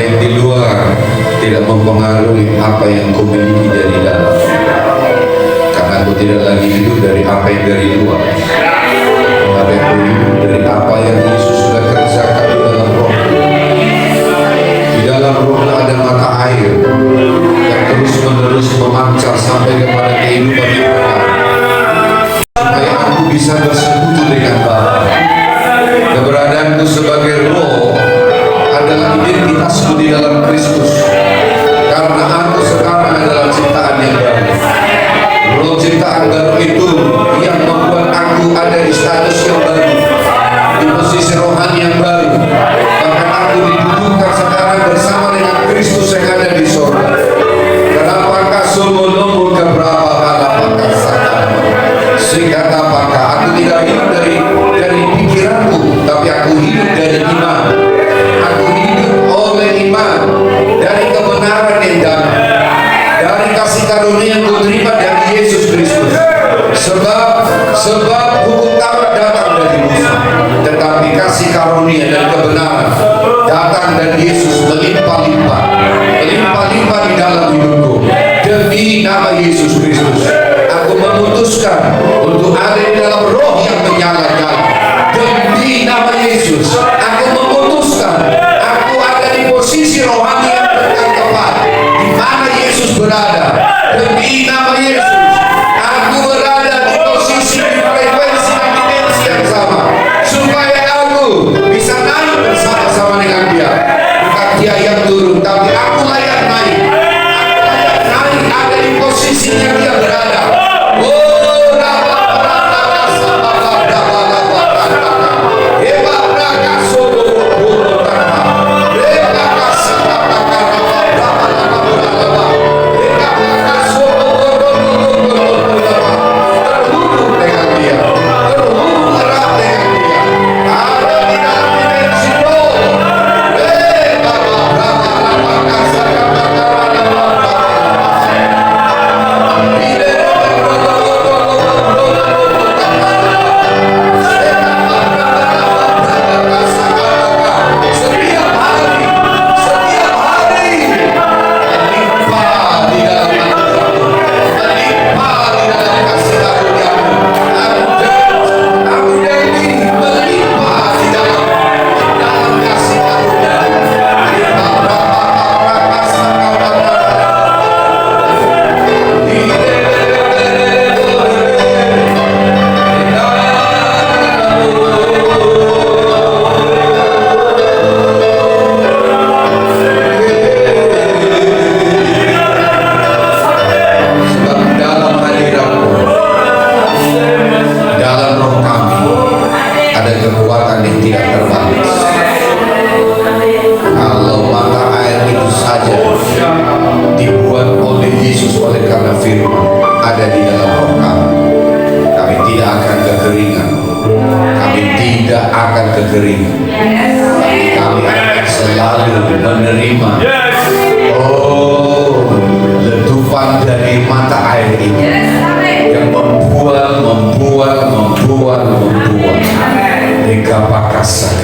yang di luar tidak mempengaruhi apa yang kau miliki dari dalam, karena kau tidak lagi hidup dari apa yang dari luar, tapi kau hidup dari apa yang Yesus sudah kerjakan di dalam roh. Di dalam roh ada mata air yang terus menerus memancar sampai kepada kehidupan yang benar, supaya aku bisa bersekutu dengan Bapa. Keberadaanku sebagai roh adalah identitasku di dalam Kristus, karena aku sekarang adalah ciptaan yang baru. Roh ciptaan baru itu yang membuat aku ada di status yang baru, di posisi rohani yang baru. Bahkan aku didudukkan sekarang bersama dengan Kristus yang ada di sorga. Kenapa sumulumul keberapa apakah sakit? Sehingga apakah aku tidak hidup dari pikiranku, tapi aku hidup dari iman. Aku hidup oleh iman, dari kebenaran yang damai, dari kasih karunia yang kuterima dari Yesus Kristus. Sebab hukum Taurat datang dari Musa, tetapi kasih karunia dan kebenaran datang dari Yesus melimpah-limpah di dalam hidupku. Demi nama Yesus Kristus, aku memutuskan untuk ada di dalam roh yang menyala-nyala. Demi nama Yesus, aku memutuskan aku ada di posisi rohani yang tepat, di mana Yesus berada. Demi nama Yesus, aku berada di posisi, di frekuensi dan dimensi yang sama, supaya aku bisa naik bersama-sama dengan Dia. Bukan Dia yang turun, tapi aku layak naik. Ada di posisinya Dia berada.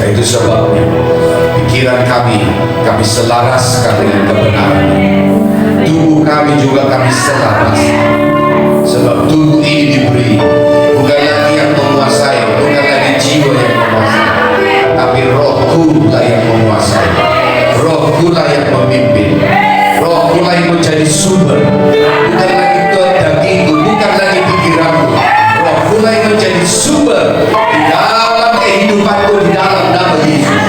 Itu sebabnya pikiran kami selaraskan dengan kebenaran. Tubuh kami juga kami selaras, sebab tubuh ini diberi bukan lagi yang menguasai, bukan lagi jiwa yang menguasai, tapi rohku lah yang menguasai, rohku lah yang memimpin, rohku lah yang menjadi sumber. Bukan lagi dagingku, bukan lagi pikiranku, rohku lah yang menjadi sumber di dalam kehidupanku, di dalam nama Yesus.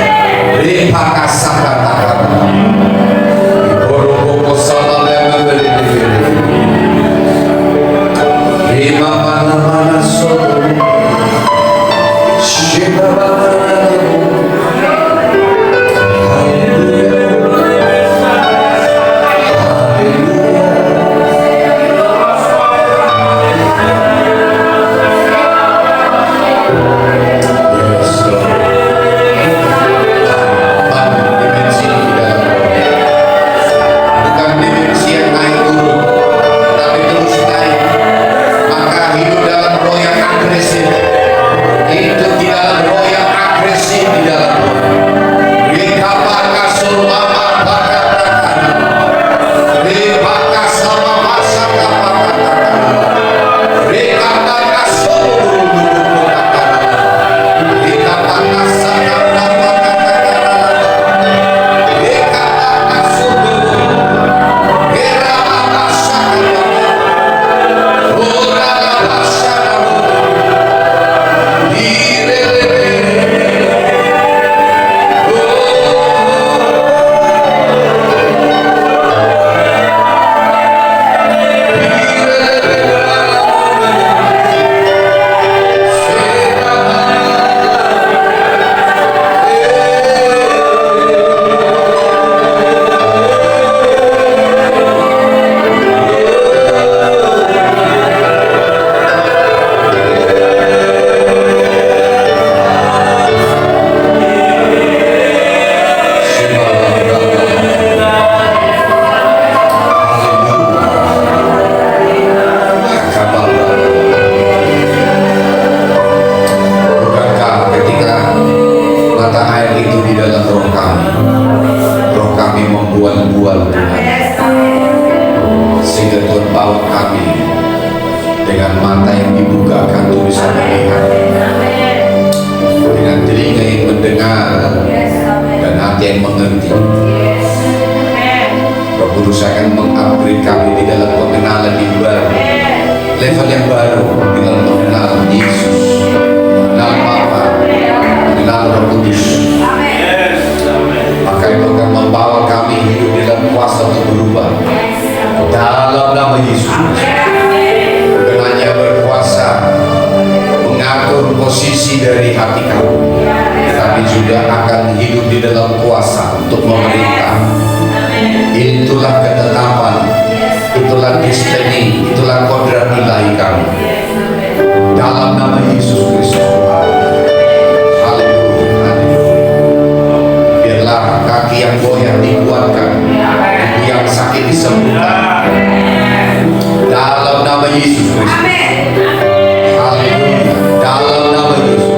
membual-bual Tuhan, sehingga Tuhan bawa kami dengan mata yang dibukakan untuk bisa melihat, dengan telinga yang mendengar dan hati yang mengerti. Roh Kudus akan mengupgrade kami di dalam pengenalan yang baru, level yang baru di dalam mengenal Yesus, mengenal Bapa, mengenal Roh Kudus. Maka itu akan membawa kami hidup dalam kuasa untuk berubah dalam nama Yesus. Bukan hanya berkuasa mengatur posisi dari hati kamu, tetapi juga akan hidup di dalam kuasa untuk memerintah. Itulah ketetapan, itulah destiny, itulah kodrat ilahi kami dalam nama Yesus Kristus. Haleluya, haleluya. Biarlah kaki yang goyah dikuatkan, ibu yang sakit disembuhkan dalam nama Yesus Kristus. Haleluya, dalam nama Yesus,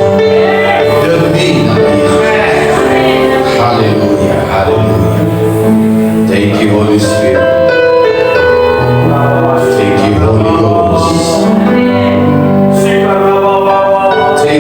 demi nama Yesus. Haleluya, haleluya. Thank you, Holy Spirit. Thank you, Holy Ghost. Thank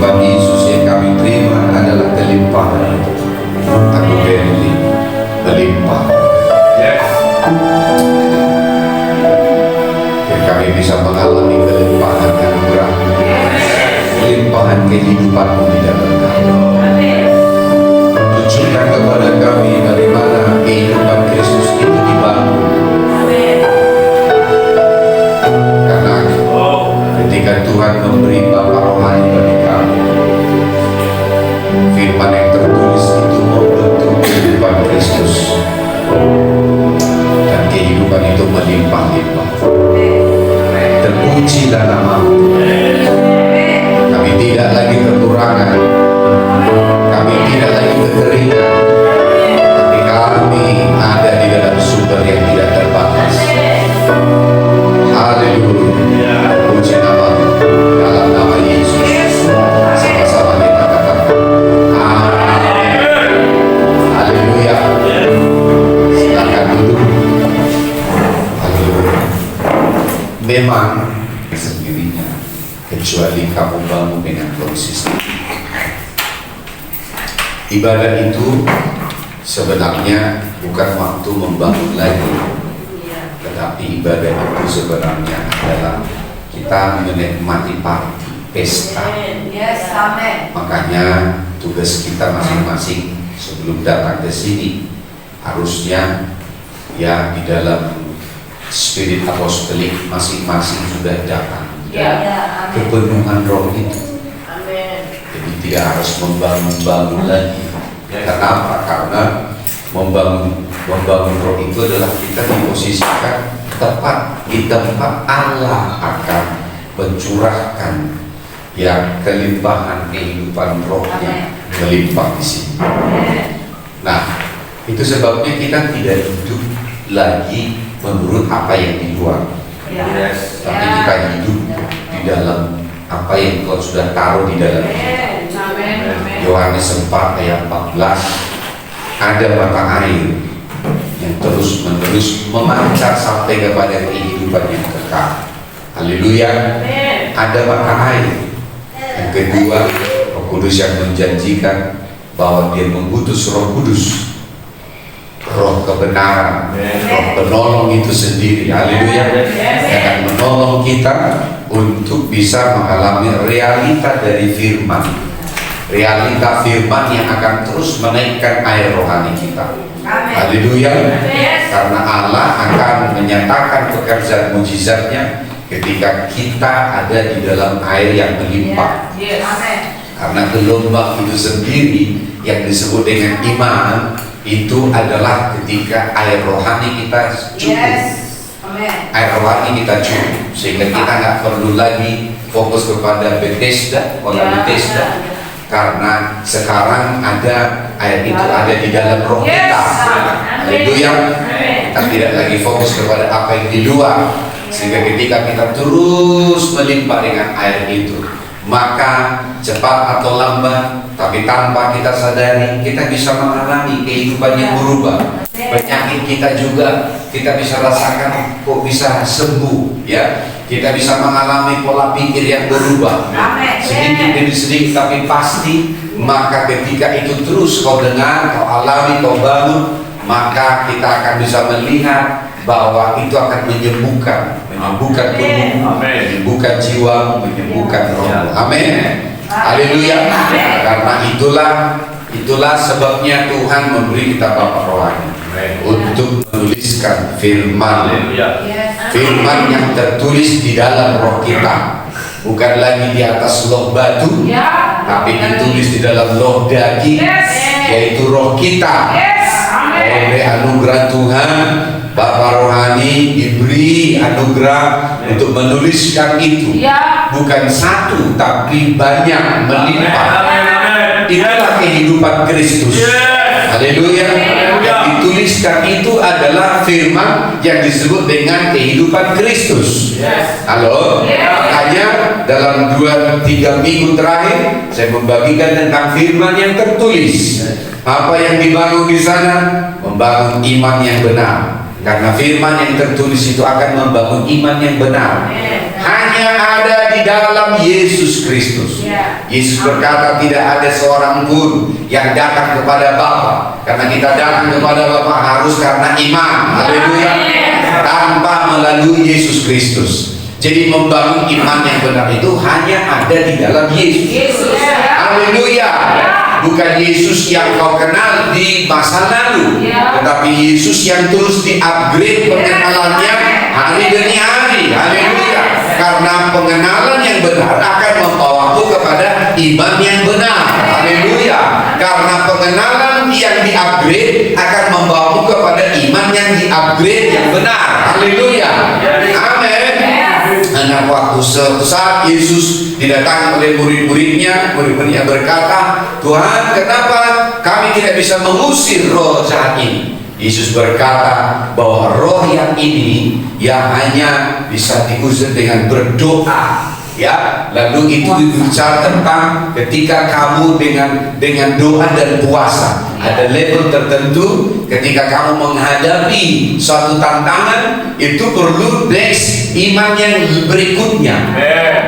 Tuhan Yesus yang kami terima adalah kelimpahan. Aku beri melimpah. Dan kami bisa mengalami kelimpahan anugerah, kelimpahan kehidupanmu di dalam kami. Tunjukkan kepada kami bagaimana kehidupan Kristus itu dibangun. Karena ketika Tuhan memberi Bapa rohani bagi kami, firman yang tertulis itu membentuk kehidupan Kristus, dan kehidupan itu melimpah-limpah. Terpujilah namamu. Kami tidak lagi kekurangan, kami tidak lagi kekeringan, tapi kami ada di dalam sumber yang tidak terbatas. Haleluya. Puji namamu dalam nama Yesus. Sama-sama kita katakan amin. Haleluya. Silakan duduk. Haleluya. Memang sendirinya, kecuali kamu bangun dengan konsisten. Ibadah itu sebenarnya bukan waktu membangun lagi, tetapi ibadah itu sebenarnya adalah kita menikmati party, pesta. Makanya tugas kita masing-masing sebelum datang ke sini harusnya ya di dalam spirit apostolik masing-masing sudah datang kepenuhan roh itu. Jadi tidak harus membangun lagi. Kenapa? Karena membangun roh itu adalah kita diposisikan tepat di tempat Allah akan mencurahkan ya kelimpahan kehidupan rohnya melimpah di sini. Nah, itu sebabnya kita tidak hidup lagi menurut apa yang di luar, tapi kita hidup di dalam apa yang Kau sudah taruh di dalam kita. Yohanes 4 ayat 14, ada mata air yang terus-menerus memancar sampai kepada kehidupan yang kekal. Haleluya. Ada mata air. Yang kedua, Roh Kudus yang menjanjikan bahwa Dia mengutus Roh Kudus, Roh kebenaran, Roh penolong itu sendiri. Haleluya. Yang akan menolong kita untuk bisa mengalami realita dari firman. Realita firman yang akan terus menaikkan air rohani kita. Haleluya. Karena Allah akan menyatakan pekerjaan mujizatnya ketika kita ada di dalam air yang melimpah. Karena gelombang itu sendiri yang disebut dengan iman itu adalah ketika air rohani kita cukup. Air rohani kita cukup sehingga kita nggak perlu lagi fokus kepada Bethesda, Bethesda. Karena sekarang ada air itu ada di dalam roh kita. Haleluya. Kita tidak lagi fokus kepada apa yang di luar. Sehingga ketika kita terus melimpah dengan air itu, maka cepat atau lambat, tapi tanpa kita sadari, kita bisa mengalami kehidupan yang berubah. Penyakit kita juga kita bisa rasakan kok bisa sembuh, ya. Kita bisa mengalami pola pikir yang berubah, sedikit demi sedikit tapi pasti. Maka ketika itu terus kau dengar, kau alami, kau bangun, maka kita akan bisa melihat bahwa itu akan menyembuhkan tubuh, menyembuhkan jiwa, menyembuhkan roh. Amin. Haleluya. Karena itulah sebabnya Tuhan memberi kita Bapa rohani untuk menuliskan firman. Firman yang tertulis di dalam roh kita, bukan lagi di atas loh batu, tapi ditulis di dalam loh daging, yaitu roh kita. Oleh anugerah Tuhan, Bapa rohani diberi anugerah untuk menuliskan itu, bukan satu tapi banyak, melimpah. Itulah kehidupan Kristus. Haleluya. Yang dituliskan itu adalah firman yang disebut dengan kehidupan Kristus. Halo. Makanya dalam 2-3 minggu terakhir saya membagikan tentang firman yang tertulis. Apa yang dibangun di sana? Membangun iman yang benar. Karena firman yang tertulis itu akan membangun iman yang benar. Hanya ada di dalam Yesus Kristus. Yesus berkata tidak ada seorang pun yang datang kepada Bapa, karena kita datang kepada Bapa harus karena iman. Haleluya. Tanpa melalui Yesus Kristus. Jadi membangun iman yang benar itu hanya ada di dalam Yesus. Haleluya. Bukan Yesus yang kau kenal di masa lalu, tetapi Yesus yang terus di-upgrade pengenalannya hari demi hari. Haleluya. Karena pengenalan yang benar akan membawamu kepada iman yang benar. Haleluya. Karena pengenalan yang di-upgrade akan membawamu kepada iman yang di-upgrade yang benar. Haleluya. Amin. Karena waktu suatu saat Yesus didatangi oleh murid-muridnya berkata, Tuhan, kenapa kami tidak bisa mengusir roh jahat ini? Yesus berkata bahwa roh yang ini yang hanya bisa diusir dengan berdoa. Ya, lalu itu bicara tentang ketika kamu dengan doa dan puasa. Ada level tertentu ketika kamu menghadapi suatu tantangan, itu perlu next iman yang berikutnya.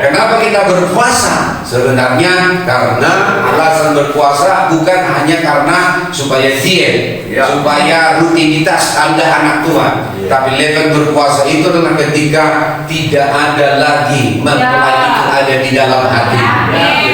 Kenapa kita berpuasa? Sebenarnya karena alasan berpuasa bukan hanya karena supaya diet, supaya rutinitas Anda anak Tuhan. Tapi level berpuasa itu adalah ketika tidak ada lagi mempelai itu ada di dalam hati.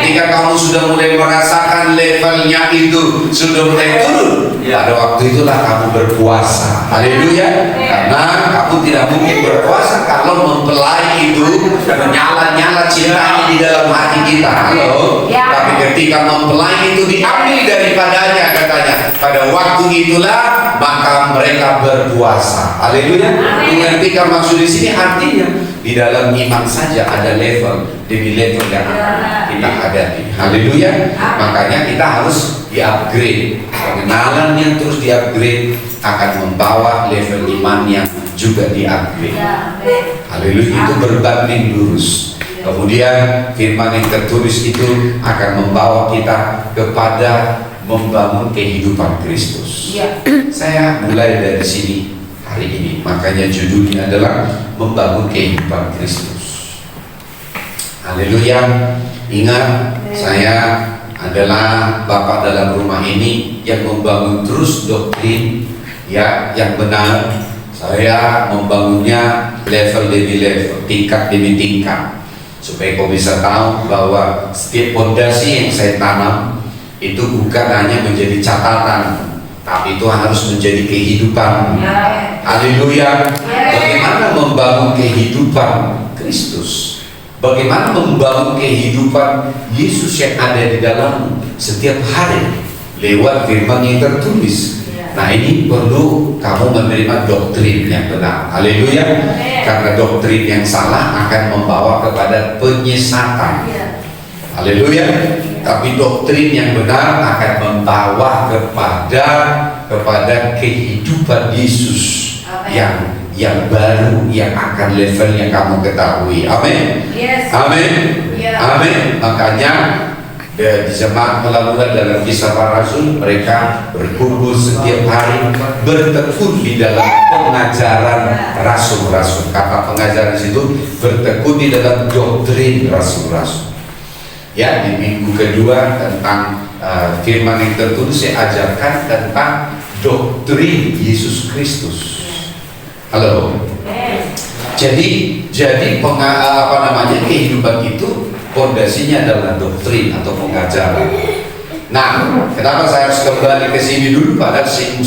Ketika kamu sudah mulai merasakan levelnya itu sudah mulai turun, pada waktu itulah kamu berpuasa. Haleluya. Karena kamu tidak mungkin berpuasa kalau mempelai itu menyala-nyala cintanya di dalam hati kita. Halo. Tapi ketika mempelai itu diambil daripadanya, katanya pada waktu itulah maka mereka berpuasa. Haleluya. Mengertikan maksud di sini artinya di dalam iman saja ada level demi level yang kita hadapi. Haleluya. Makanya kita harus di-upgrade. Pengenalan yang terus di-upgrade akan membawa level iman yang juga di-upgrade. Haleluya. Itu berbanding lurus. Kemudian firman yang tertulis itu akan membawa kita kepada membangun kehidupan Kristus. Saya mulai dari sini hari ini. Makanya judulnya adalah membangun kehidupan Kristus. Haleluya. Ingat, saya adalah bapak dalam rumah ini yang membangun terus doktrin yang benar. Saya membangunnya level demi level, tingkat demi tingkat, supaya kau bisa tahu bahwa setiap fondasi yang saya tanam itu bukan hanya menjadi catatan, tapi itu harus menjadi kehidupan. Haleluya. Bagaimana membangun kehidupan Kristus? Bagaimana membangun kehidupan Yesus yang ada di dalam setiap hari lewat firman yang tertulis. Nah, ini perlu kamu menerima doktrin yang benar. Haleluya. Karena doktrin yang salah akan membawa kepada penyesatan. Haleluya. Tapi doktrin yang benar akan membawa kepada kehidupan Yesus yang baru, yang akan level yang kamu ketahui. Amin. Amin. Amin. Makanya di jemaat Pelabuhan dalam Kisah Para Rasul, mereka berkumpul setiap hari, bertekun di dalam pengajaran rasul-rasul. Kata pengajaran itu bertekun di dalam doktrin rasul-rasul. Ya, di minggu kedua tentang firman yang tertulis saya ajarkan tentang doktrin Yesus Kristus. Halo. Jadi kehidupan itu fondasinya adalah doktrin atau pengajaran. Nah, kenapa saya harus kembali ke sini dulu? Padahal saya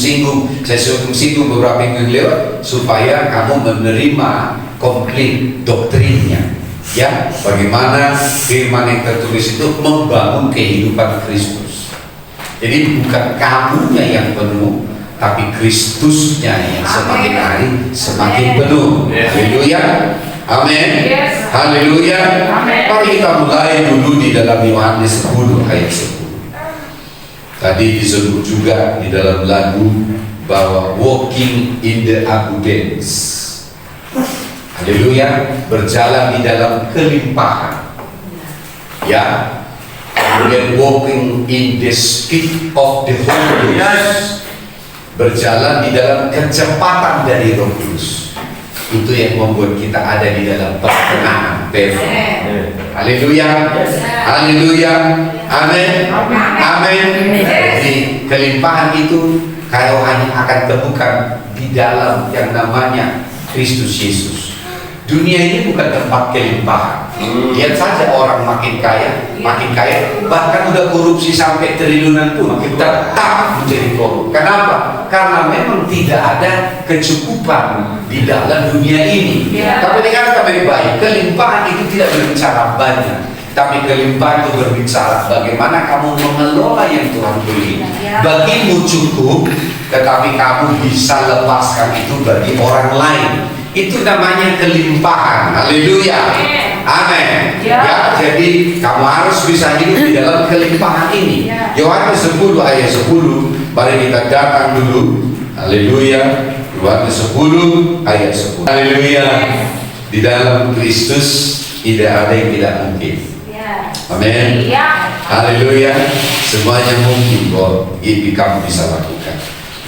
singgung beberapa minggu lewat supaya kamu menerima komplit doktrinnya. Ya, bagaimana firman yang tertulis itu membangun kehidupan Kristus. Jadi bukan kamunya yang penuh, tapi Kristusnya yang semakin hari semakin penuh. Haleluya. Amin. Haleluya. Mari kita mulai dulu di dalam Yohanes 10 ayat 10. Tadi disebut juga di dalam lagu bahwa walking in the abundance. Haleluya. Berjalan di dalam kelimpahan. Ya. Kemudian walking in the speed of the Holy Ghost. Berjalan di dalam kecepatan dari Roh Kudus. Itu yang membuat kita ada di dalam pertengahan. aktif. Haleluya, haleluya, amin, amin. Jadi kelimpahan itu kalau hanya akan temukan di dalam yang namanya Kristus Yesus. Dunia ini bukan tempat kelimpahan. Lihat saja orang makin kaya, bahkan udah korupsi sampai triliunan pun tetap menjadi korup. Kenapa? Karena memang tidak ada kecukupan di dalam dunia ini. Tapi dengarkan baik-baik, kelimpahan itu tidak berbicara banyak, tapi kelimpahan itu berbicara bagaimana kamu mengelola yang Tuhan beri. Bagimu cukup, tetapi kamu bisa lepaskan itu bagi orang lain. Itu namanya kelimpahan. Haleluya, amin. Ya, jadi kamu harus bisa hidup di dalam kelimpahan ini. Yohanes 10 ayat 10. Mari kita datang dulu. Haleluya. Yohanes 10 ayat 10. Haleluya. Di dalam Kristus tidak ada yang tidak mungkin. Amin. Haleluya. Semuanya mungkin kok. Ini kamu bisa lakukan.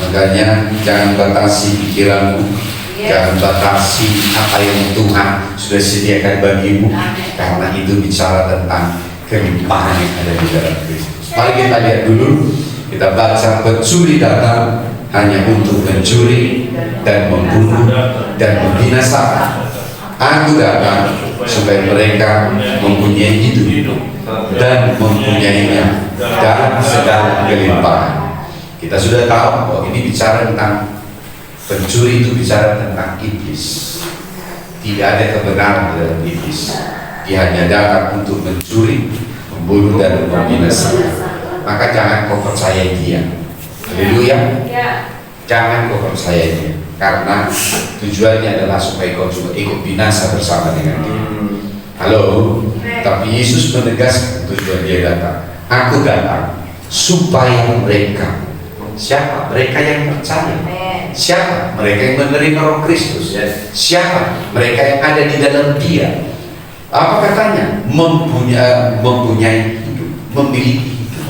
Makanya jangan batasi pikiranmu. Jangan batasi apa yang Tuhan sudah sediakan bagimu, karena itu bicara tentang kelimpahan yang ada di dalam Kristus. Mari kita lihat dulu. Kita baca, pencuri datang hanya untuk mencuri dan membunuh dan membinasakan. Aku datang supaya mereka mempunyai hidup dan mempunyainya dan segala kelimpahan. Kita sudah tahu bahwa ini bicara tentang pencuri, itu bicara tentang iblis. Tidak ada kebenaran dalam iblis. Dia hanya datang untuk mencuri, membunuh dan membinasakan. Maka jangan kau percaya dia. Haleluya. Jangan kau percaya dia, karena tujuannya adalah supaya kau juga ikut binasa bersama dengan dia. Halo. Tapi Yesus menegaskan tujuan dia datang. Aku datang supaya mereka. Siapa? Mereka yang percaya. Siapa? Mereka yang menerima Roh Kristus. Siapa? Mereka yang ada di dalam Dia. Apa katanya? Mempunyai hidup, memiliki hidup.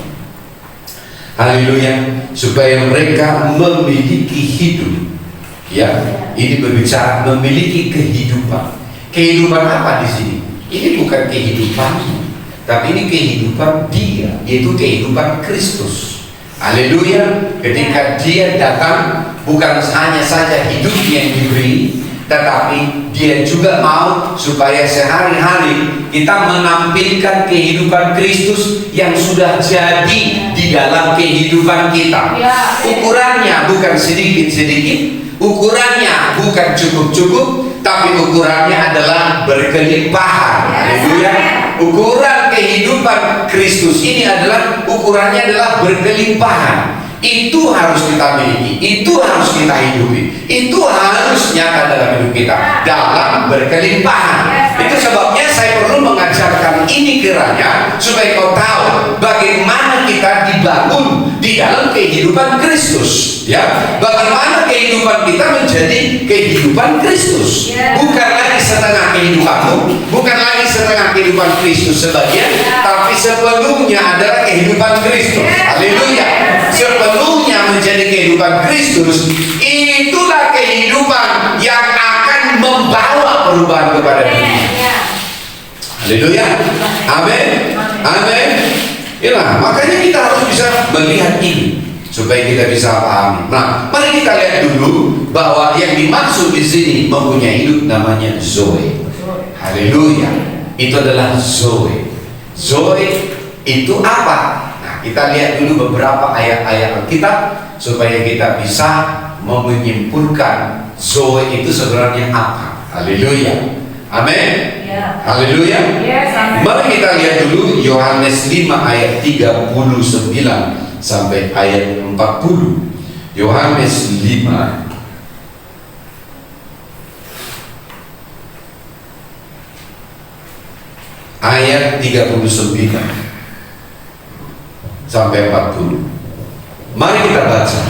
Haleluya. Supaya mereka memiliki hidup. Ya, ini berbicara memiliki kehidupan. Kehidupan apa di sini? Ini bukan kehidupanmu, tapi ini kehidupan Dia, yaitu kehidupan Kristus. Haleluya. Ketika Dia datang, bukan hanya saja hidupnya yang diberi, tetapi Dia juga mau supaya sehari-hari kita menampilkan kehidupan Kristus yang sudah jadi di dalam kehidupan kita. Ukurannya bukan sedikit-sedikit, ukurannya bukan cukup-cukup, tapi ukurannya adalah berkelimpahan. Haleluya. Ukuran kehidupan Kristus ini adalah ukurannya adalah berkelimpahan. Itu harus kita miliki, itu harus kita hidupi, itu harus nyata dalam hidup kita, dalam berkelimpahan. Itu sebabnya saya perlu mengajarkan ini kiranya supaya kau tahu bagaimana kita dibangun di dalam kehidupan Kristus. Ya, bagaimana kehidupan kita menjadi kehidupan Kristus. Bukan lagi setengah kehidupanmu, bukan lagi setengah kehidupan Kristus sebagian, tapi sepenuhnya adalah kehidupan Kristus. Haleluya. Sepenuhnya menjadi kehidupan Kristus. Itulah kehidupan yang akan membawa perubahan kepada dunia. Haleluya. Amin. Amin. Inilah, makanya kita harus bisa melihat ini supaya kita bisa pahami. Nah, mari kita lihat dulu bahwa yang dimaksud di sini mempunyai hidup namanya Zoe. Haleluya. Itu adalah Zoe. Zoe itu apa? Kita lihat dulu beberapa ayat-ayat Alkitab supaya kita bisa menyimpulkan Zoe itu sebenarnya apa. Haleluya. Amin. Haleluya. Mari kita lihat dulu Yohanes 5 ayat 39 sampai ayat 40. Yohanes 5 ayat 39 sampai 40. Mari kita baca.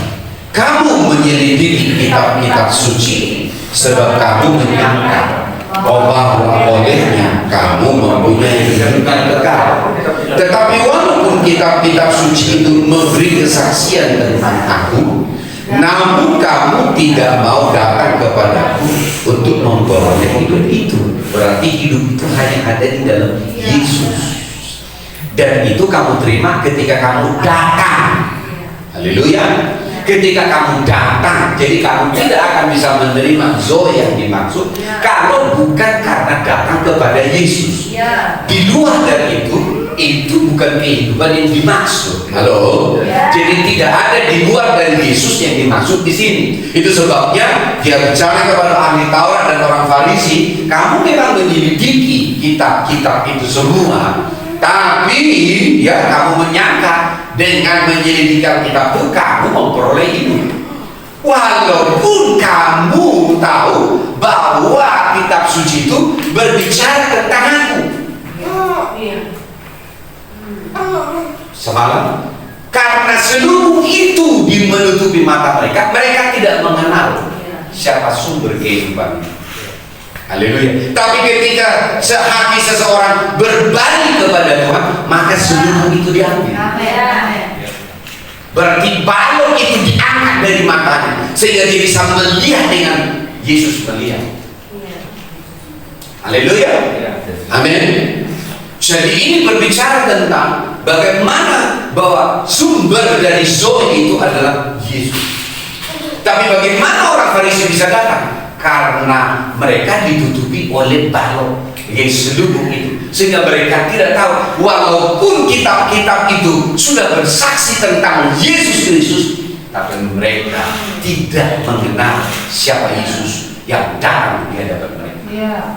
Kamu menyelidiki kitab-kitab suci, sebab kamu menyangka bahwa olehnya kamu mempunyai kehidupan kekal. Tetapi walaupun kitab-kitab suci itu memberi kesaksian tentang aku, Namun kamu tidak mau datang kepadaku untuk memperoleh hidup itu. Berarti hidup itu hanya ada di dalam Yesus. Dan itu kamu terima ketika kamu datang. Haleluya. Ketika kamu datang, jadi kamu tidak akan bisa menerima Zoe yang dimaksud kalau bukan karena datang kepada Yesus. Di luar dari itu bukan kehidupan yang dimaksud. Halo. Jadi tidak ada di luar dari Yesus yang dimaksud di sini. Itu sebabnya dia bicara kepada ahli Taurat dan orang Farisi, kamu memang menyelidiki kitab-kitab itu semua, tapi ya kamu menyangka dengan menyelidiki kitab itu kamu memperoleh hidup, walaupun kamu tahu bahwa kitab suci itu berbicara tentang aku. Semalam karena seluruh itu menutupi mata mereka, mereka tidak mengenal siapa sumber kehidupan. Haleluya. Tapi ketika hati seseorang berbalik kepada Tuhan, maka seluruh itu diambil. Berarti balok itu diangkat dari matanya sehingga dia bisa melihat dengan Yesus melihat. Haleluya. Amin. Jadi ini berbicara tentang bagaimana bahwa sumber dari Zoe itu adalah Yesus. Tapi bagaimana orang Farisi bisa datang? Karena mereka ditutupi oleh balok yang seluruh itu, sehingga mereka tidak tahu walaupun kitab-kitab itu sudah bersaksi tentang Yesus Kristus, tapi mereka tidak mengenal siapa Yesus yang datang di hadapan mereka.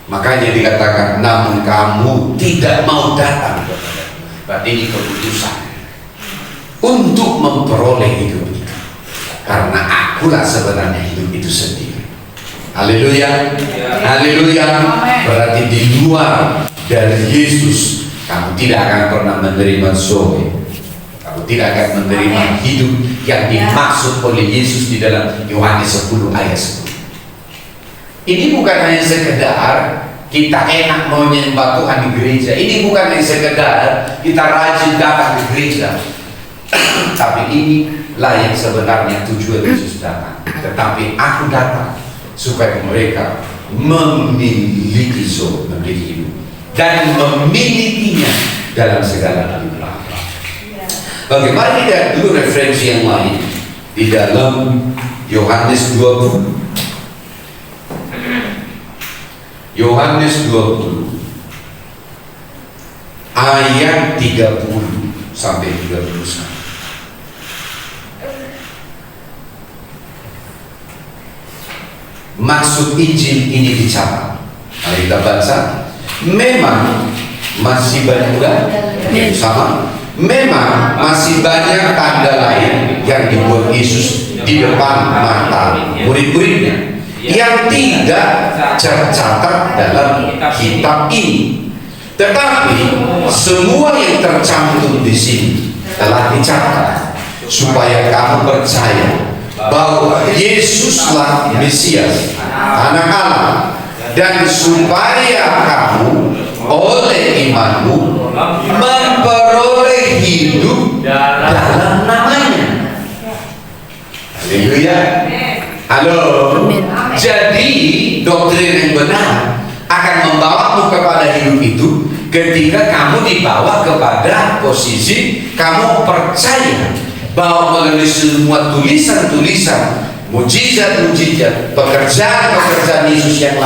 Makanya dikatakan, namun kamu tidak mau datang kepada. Berarti ini keputusan untuk memperoleh hidup itu, karena akulah sebenarnya hidup itu sendiri. Haleluya. Haleluya. Berarti di luar dari Yesus kamu tidak akan pernah menerima Zoe. Kamu tidak akan menerima hidup yang dimaksud oleh Yesus di dalam Yohanes 10 ayat 10. Ini bukan hanya sekedar kita enak mau menyembah Tuhan di gereja. Ini bukan hanya sekedar kita rajin datang di gereja. Tapi inilah yang sebenarnya tujuan Yesus datang. Tetapi aku datang supaya mereka memiliki Zoe, memiliki hidup, dan memilikinya dalam segala hidup. Oke, mari kita dulu referensi yang lain di dalam Yohanes 20. Yohanes 20 ayat 30 sampai 31. Maksud Injil ini dicatat. Mari kita baca. Memang masih banyak sama. Memang masih banyak tanda lain yang dibuat Yesus di depan mata murid-muridnya yang tidak tercatat dalam kitab ini. Tetapi semua yang tercantum di sini telah dicatat supaya kamu percaya bahwa Yesuslah Mesias, Anak Allah, dan supaya kamu oleh imanmu memperoleh hidup dalam namanya. Haleluya. Halo. Jadi doktrin yang benar akan membawamu kepada hidup itu ketika kamu dibawa kepada posisi kamu percaya bahwa melalui semua tulisan-tulisan, mujizat-mujizat, pekerjaan-pekerjaan Yesus yang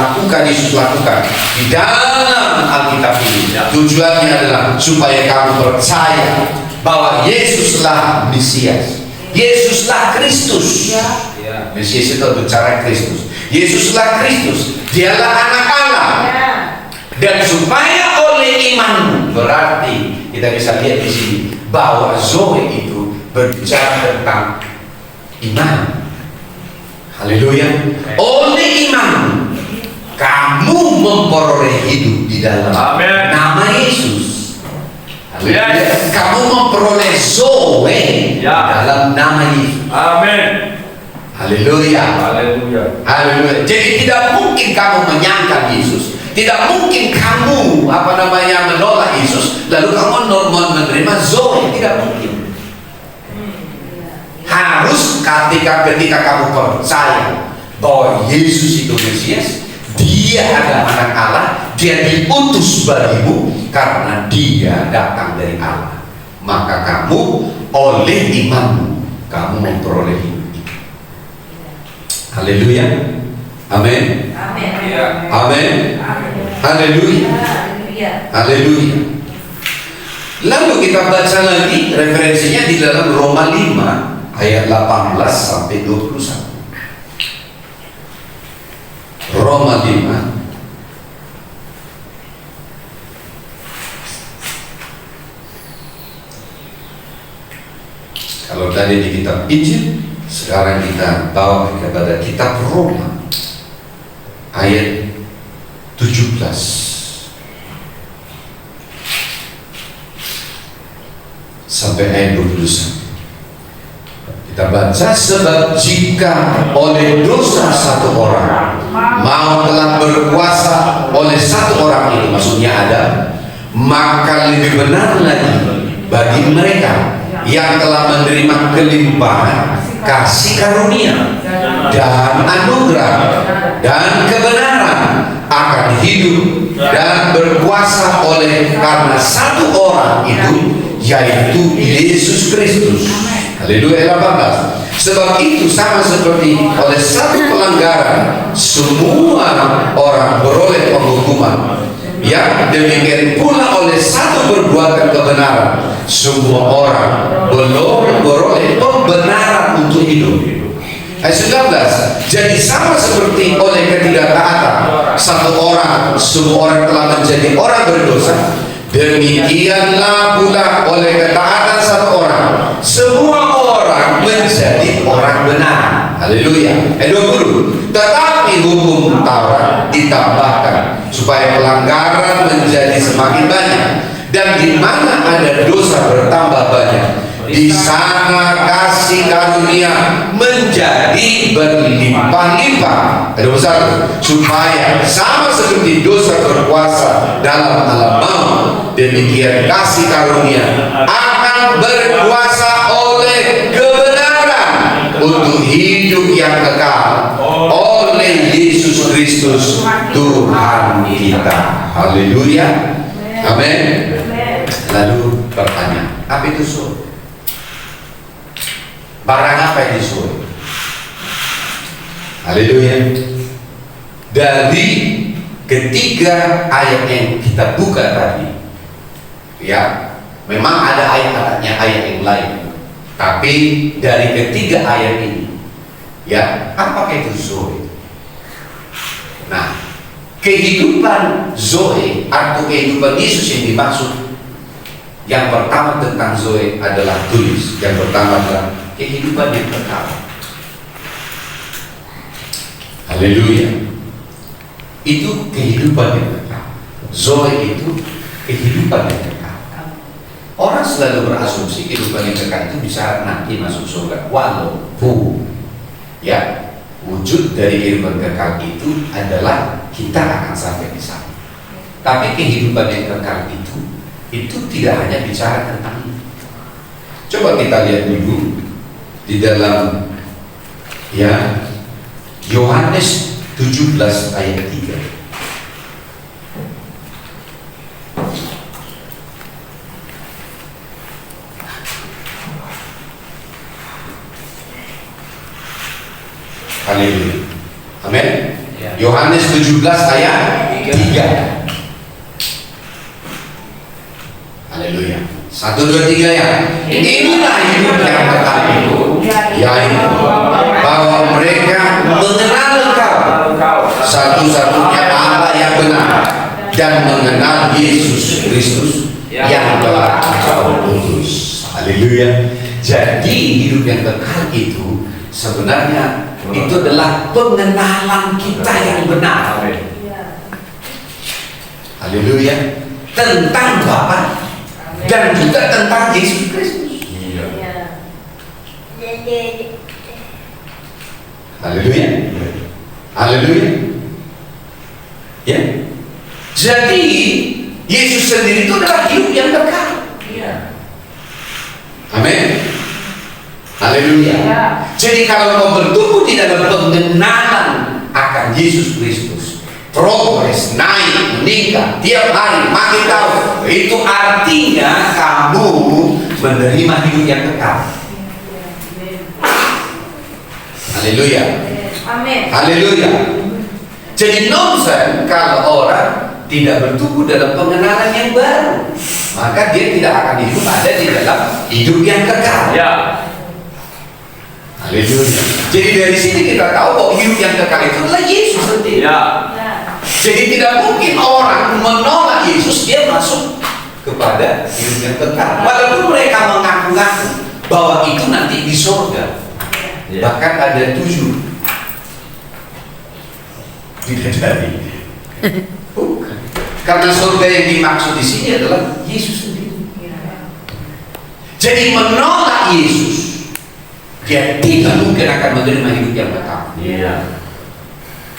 Yesus lakukan di dalam Alkitab ini, tujuannya adalah supaya kamu percaya bahwa Yesuslah Mesias, Yesuslah Kristus. Mesias itu bicara Kristus. Yesuslah Kristus, dialah Anak Allah. Dan supaya oleh imanmu, berarti kita bisa lihat di sini bahwa Zoe itu berbicara tentang iman. Haleluya. Oleh iman kamu memperoleh hidup di dalam nama Yesus. Haleluya. Kamu memperoleh Zoe dalam nama Yesus. Amin. Haleluya. Haleluya. Haleluya. Jadi tidak mungkin kamu menyangkal Yesus. Tidak mungkin kamu menolak Yesus lalu kamu menerima Zoe. Tidak mungkin. Harus ketika kamu percaya bahwa Yesus itu Mesias, Dia adalah anak Allah, Dia diutus bagimu karena Dia datang dari Allah, maka kamu oleh imanmu kamu memperoleh hidup itu. Haleluya. Amin. Amin. Haleluya. Haleluya. Lalu kita baca lagi referensinya di dalam Roma 5 ayat 18 sampai 21. Roma 5 kalau tadi di kitab Injil, sekarang kita bawa kepada kitab Roma ayat 17 sampai ayat 21. Kita baca, sebab jika oleh dosa satu orang Maut telah berkuasa oleh satu orang itu, maksudnya Adam, maka lebih benar lagi bagi mereka yang telah menerima kelimpahan kasih karunia dan anugerah dan kebenaran akan hidup dan berkuasa oleh karena satu orang itu, yaitu Yesus Kristus. Haleluya. 18. Sebab itu sama seperti oleh satu pelanggaran semua orang beroleh penghukuman, ya demikian pula oleh satu perbuatan kebenaran semua orang belum beroleh pembenaran untuk hidup. Ayat 19. Jadi sama seperti oleh ketidaktaatan satu orang semua orang telah menjadi orang berdosa, demikianlah pula oleh ketaatan satu orang semua orang menjadi orang benar. Haleluya. Ayat 20. Tetapi hukum Taurat ditambahkan supaya pelanggaran menjadi semakin banyak, dan di mana ada dosa bertambah banyak, di sana kasih karunia menjadi berlimpah-limpah. Ayat 21. Supaya sama seperti dosa berkuasa dalam alam maut, demikian kasih karunia akan berkuasa oleh kebenaran untuk hidup yang kekal oleh Yesus Kristus Tuhan kita. Haleluya. Amin. Lalu pertanyaan, apa itu surga? Barang apa yang disuruh? Haleluya. Dari ketiga ayat yang kita buka tadi, ya, memang ada ayat yang lain, tapi dari ketiga ayat ini, ya, apakah itu Zoe? Nah, kehidupan Zoe atau kehidupan Yesus yang dimaksud, yang pertama tentang Zoe adalah tulis. Yang pertama adalah kehidupan yang kekal. Haleluya. Itu kehidupan yang kekal. Zoe itu kehidupan yang kekal. Orang selalu berasumsi kehidupan yang kekal itu bisa nanti masuk surga, walaupun ya wujud dari kehidupan kekal itu adalah kita akan sampai di sana. Tapi kehidupan yang kekal itu tidak hanya bicara tentang itu. Coba kita lihat dulu di dalam, ya, Yohanes 17 ayat 3. Haleluya. Amin. Yohanes 17 ayat 3. Haleluya. 1, 2, 3 ya. Inilah hidup yang kekal itu, yaitu bahwa mereka mengenal Engkau satu-satunya Allah yang benar, dan mengenal Yesus Kristus yang telah Engkau utus. Haleluya. Jadi hidup yang kekal itu sebenarnya itu adalah pengenalan kita yang benar. Haleluya. Tentang Bapa dan juga tentang Yesus Kristus. Haleluya. Haleluya. Ya. Jadi Yesus sendiri itu adalah hidup yang kekal. Amin. Haleluya. Jadi kalau kau bertumbuh di dalam pengenalan akan Yesus Kristus, progres, naik, meningkat, tiap hari, makin tahu, itu artinya kamu menerima hidup yang kekal. Haleluya. Amin. Haleluya. Jadi nonsen kalau orang tidak bertumbuh dalam pengenalan yang baru, maka dia tidak akan hidup ada di dalam hidup yang kekal. Ya. Haleluya. Jadi dari sini kita tahu bahwa hidup yang kekal itu adalah Yesus sendiri. Ya. Jadi tidak mungkin orang menolak Yesus dia masuk kepada hidup yang kekal. Walaupun mereka mengaku-ngaku bahwa itu nanti di surga. Ya. Bahkan ada 7 bidadari. Bukan. Karena surga yang dimaksud di sini adalah Yesus sendiri. Jadi menolak Yesus, dia tidak mungkin akan menerima hidup yang kekal. Iya.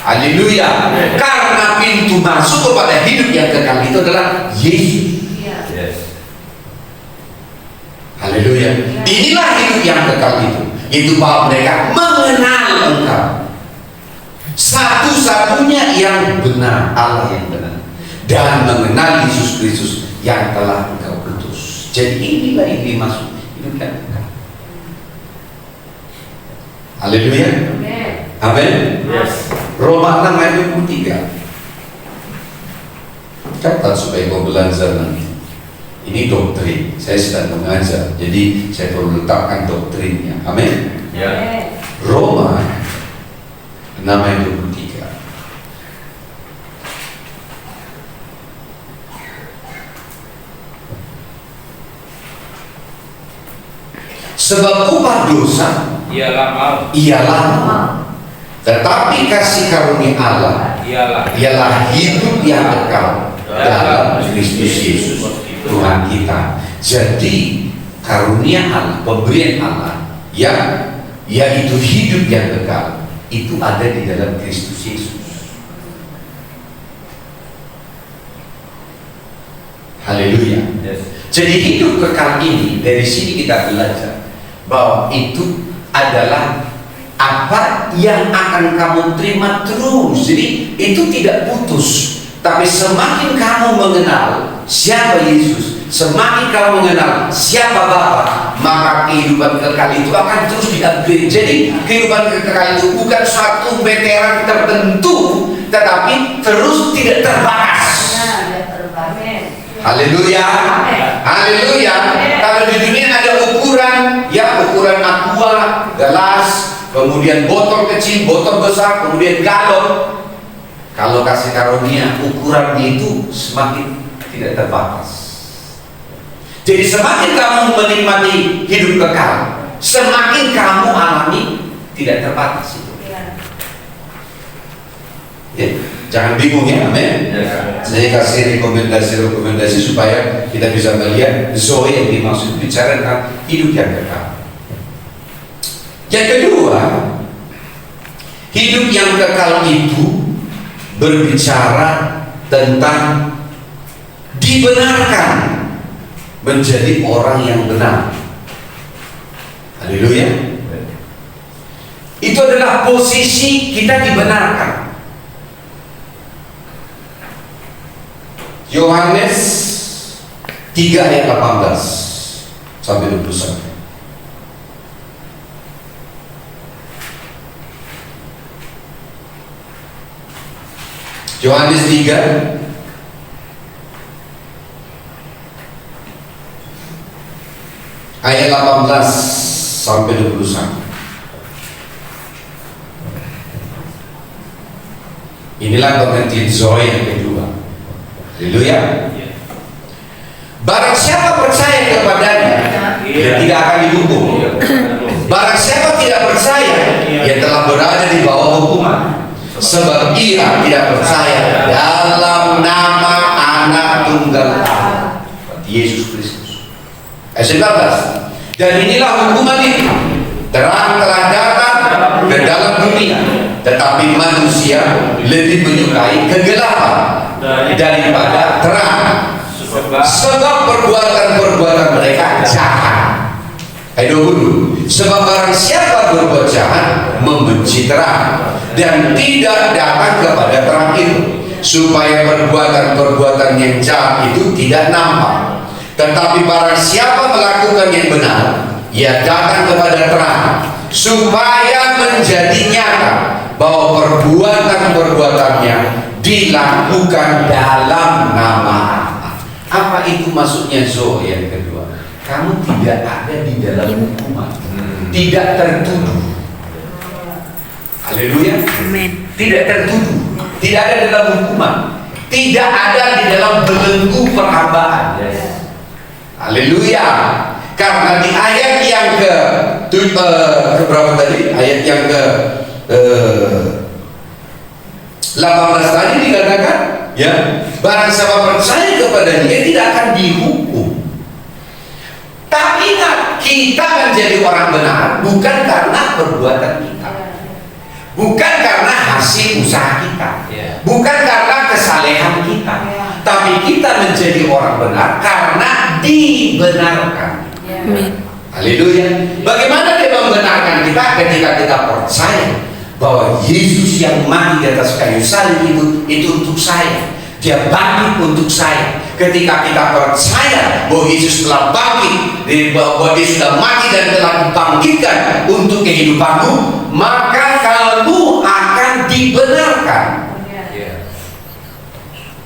Haleluya. Karena pintu masuk kepada hidup yang kekal itu adalah Yesus. Yes. Haleluya. Inilah hidup yang kekal itu bahwa mereka mengenal Engkau, satu-satunya yang benar, Allah yang benar, dan mengenal Yesus Kristus yang telah Engkau utus. Jadi inilah yang dimaksud hidup yang kekal. Haleluya. Amin. Yes. Roma 6 ayat 23. Catat supaya kau belajar nanti. Ini doktrin. Saya sedang mengajar, jadi saya perlu letakkan doktrinnya. Amin. Ya. Roma 6 ayat 23. Sebab upah dosa Ialah maut. ialah, tetapi kasih karunia Allah ialah hidup yang kekal dalam Kristus Yesus Tuhan kita. Jadi karunia Allah, pemberian Allah yang yaitu hidup yang kekal itu ada di dalam Kristus Yesus. Haleluya. Yes. Jadi hidup kekal ini dari sini kita belajar bahwa itu adalah apa yang akan kamu terima terus. Jadi itu tidak putus, tapi semakin kamu mengenal siapa Yesus, semakin kamu mengenal siapa Bapa, maka kehidupan kekal itu akan terus di-upgrade. Jadi kehidupan kekal itu bukan suatu veteran tertentu, tetapi terus tidak terbatas. Haleluya. Haleluya. Kalau di dunia ada ukuran, ya ukuran aqua, gelas, kemudian botol kecil, botol besar, kemudian galon. Kalau kasih karunia, ukurannya itu semakin tidak terbatas. Jadi semakin kamu menikmati hidup kekal, semakin kamu alami tidak terbatas itu. Ya, jangan bingung ya, amin. Saya kasih rekomendasi supaya kita bisa melihat Zoe yang dimaksud bicara tentang hidup yang kekal. Yang kedua, hidup yang kekal itu berbicara tentang dibenarkan menjadi orang yang benar. Haleluya. Itu adalah posisi kita dibenarkan. Yohanes 3 ayat 18 sampai 21. Yohanes 3 ayat 18 sampai 21. Inilah pengertian Zoe yang kedua. Haleluya. Barang siapa percaya kepadanya, dia tidak akan dihukum. Barang siapa tidak percaya, dia telah berada di bawah hukuman, sebab ia tidak percaya dalam nama Anak Tunggal Allah, Yesus Kristus. Ayat 19. Dan inilah hukuman itu, terang telah datang ke dalam dunia, tetapi manusia lebih menyukai kegelapan daripada terang, sebab perbuatan-perbuatan mereka jahat. Ayat 20. Sebab barang siapa berbuat jahat membenci terang dan tidak datang kepada terang itu, supaya perbuatan-perbuatan yang jahat itu tidak nampak. Tetapi barang siapa melakukan yang benar, ia datang kepada terang, supaya menjadi nyata bahwa perbuatan-perbuatannya dilakukan dalam nama Allah. Apa itu maksudnya Zoe yang kedua? Kamu tidak ada di dalam hukuman, tidak tertuduh. Haleluya. Amin. Tidak tertuduh, tidak ada dalam hukuman, tidak ada di dalam belenggu perhambaan. Haleluya. Karena di ayat yang berapa tadi? Ayat yang ke 18 tadi dikatakan, ya, barang siapa percaya kepada Dia tidak akan dihukum. Tapi ingat, kita menjadi orang benar bukan karena perbuatan kita, bukan karena hasil usaha kita, bukan karena kesalehan kita, tapi kita menjadi orang benar karena dibenarkan. Haleluya. Bagaimana Dia membenarkan kita? Ketika kita percaya bahwa Yesus yang mati di atas kayu salib itu untuk saya, Dia bangkit untuk saya. Ketika kita percaya bahwa Yesus telah bangkit, bahwa Dia sudah mati dan telah dibangkitkan untuk kehidupanmu, maka kamu akan dibenarkan.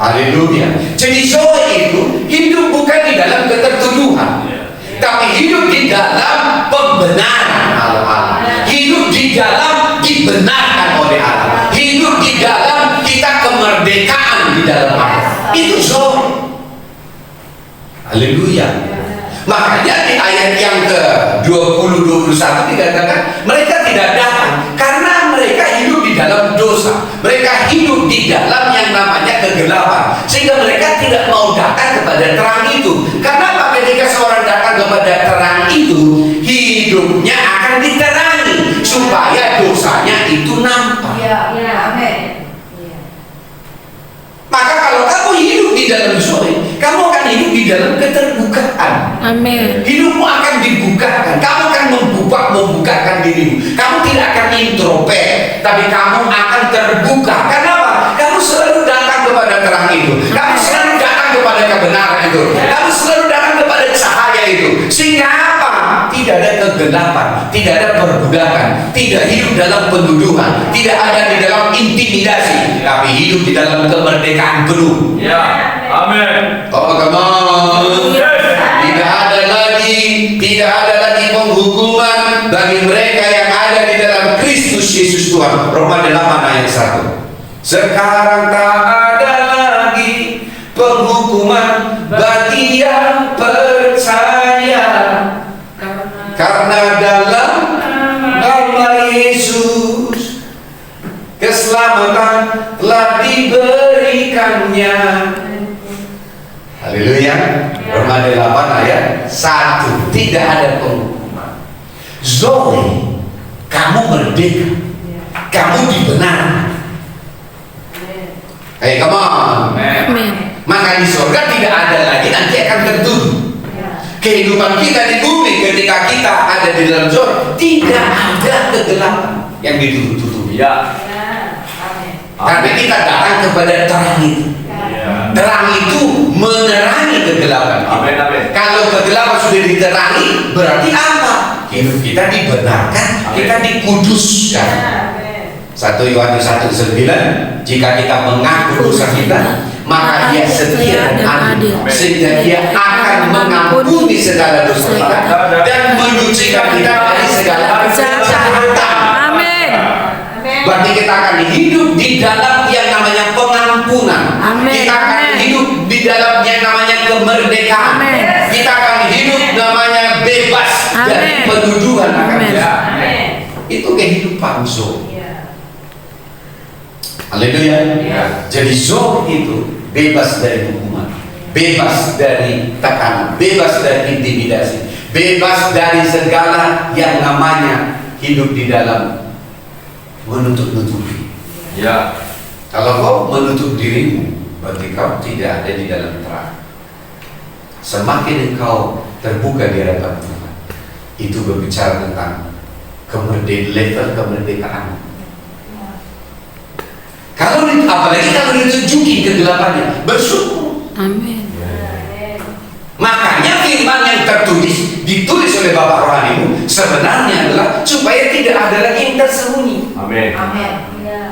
Haleluya. Jadi Zoe itu hidup bukan di dalam ketertuduhan, tapi hidup di dalam pembenaran Allah. Hidup di dalam dibenarkan oleh Allah. Hidup di dalam kita kemerdekaan di dalam Allah. Itu Zoe. Haleluya. Makanya di ayat yang ke-20-21 dikatakan mereka tidak datang karena mereka hidup di dalam dosa. Mereka hidup di dalam yang namanya kegelapan, sehingga mereka tidak mau datang kepada terang itu. Karena ketika seorang datang kepada terang itu, hidupnya akan diterangi supaya dosanya itu nampak. Maka kalau kamu hidup di dalam Zoe, kamu akan hidup di dalam keterbukaan. Amin. Hidupmu akan dibukakan. Kamu akan membukakan dirimu. Kamu tidak akan introvert, tapi kamu akan terbuka. Kenapa? Kamu selalu datang kepada terang itu. Kamu selalu datang kepada kebenaran itu. Kamu selalu datang kepada cahaya itu. Sehingga apa? Tidak ada kegelapan, tidak ada perbudakan, tidak hidup dalam pendudukan, tidak ada di dalam intimidasi, tapi hidup di dalam kemerdekaan penuh. Ya, amin. Oh, come on. Tidak ada lagi penghukuman bagi mereka yang ada di dalam Kristus Yesus Tuhan. Roma 8 ayat 1. Sekarang tak ada lagi penghukuman bagi yang percaya, karena dalam nama Yesus keselamatan telah diberikannya. Haleluya. Roma 8 ayat 1. Tidak ada penghukuman. Zoe, kamu merdeka, kamu dibenarkan. Hey, come on. Amin. Maka di surga tidak ada lagi nanti akan tertuduh. Kehidupan kita di bumi ketika kita ada di dalam Zoe, tidak ada kegelapan yang ditutup-tutupi. Ya. Karena kita datang kepada terang itu. Terang itu menerangi kegelapan. Amin, amin. Kalau kegelapan sudah diterangi, berarti apa? Hidup kita dibenarkan, kita dikuduskan. 1 Yohanes 1:9, jika kita mengaku dosa kita, maka Dia setia dan adil, sehingga Dia akan mengampuni segala dosa kita dan menyucikan kita dari segala kejahatan. Amin. Berarti kita akan hidup di dalam yang namanya pengampunan. Amin. Kita akan hidup di dalam yang namanya kemerdekaan. Amin. Kita akan hidup namanya bebas dari Amin. pendudukan akan Amin. Dia. Itu kehidupan Zoe. Haleluya. Jadi Zoe itu bebas dari hukuman, bebas dari tekanan, bebas dari intimidasi, bebas dari segala yang namanya hidup di dalam menutup-nutupi. Ya. Kalau kau menutup dirimu, berarti kau tidak ada di dalam terang. Semakin engkau terbuka di hadapan Tuhan, itu berbicara tentang level kemerdekaan. Apalagi kalau ditunjukin kegelapannya, bersyukur. Amin. Makanya firman yang ditulis oleh Bapak rohanimu sebenarnya adalah supaya tidak ada lagi yang tersembunyi. Amin.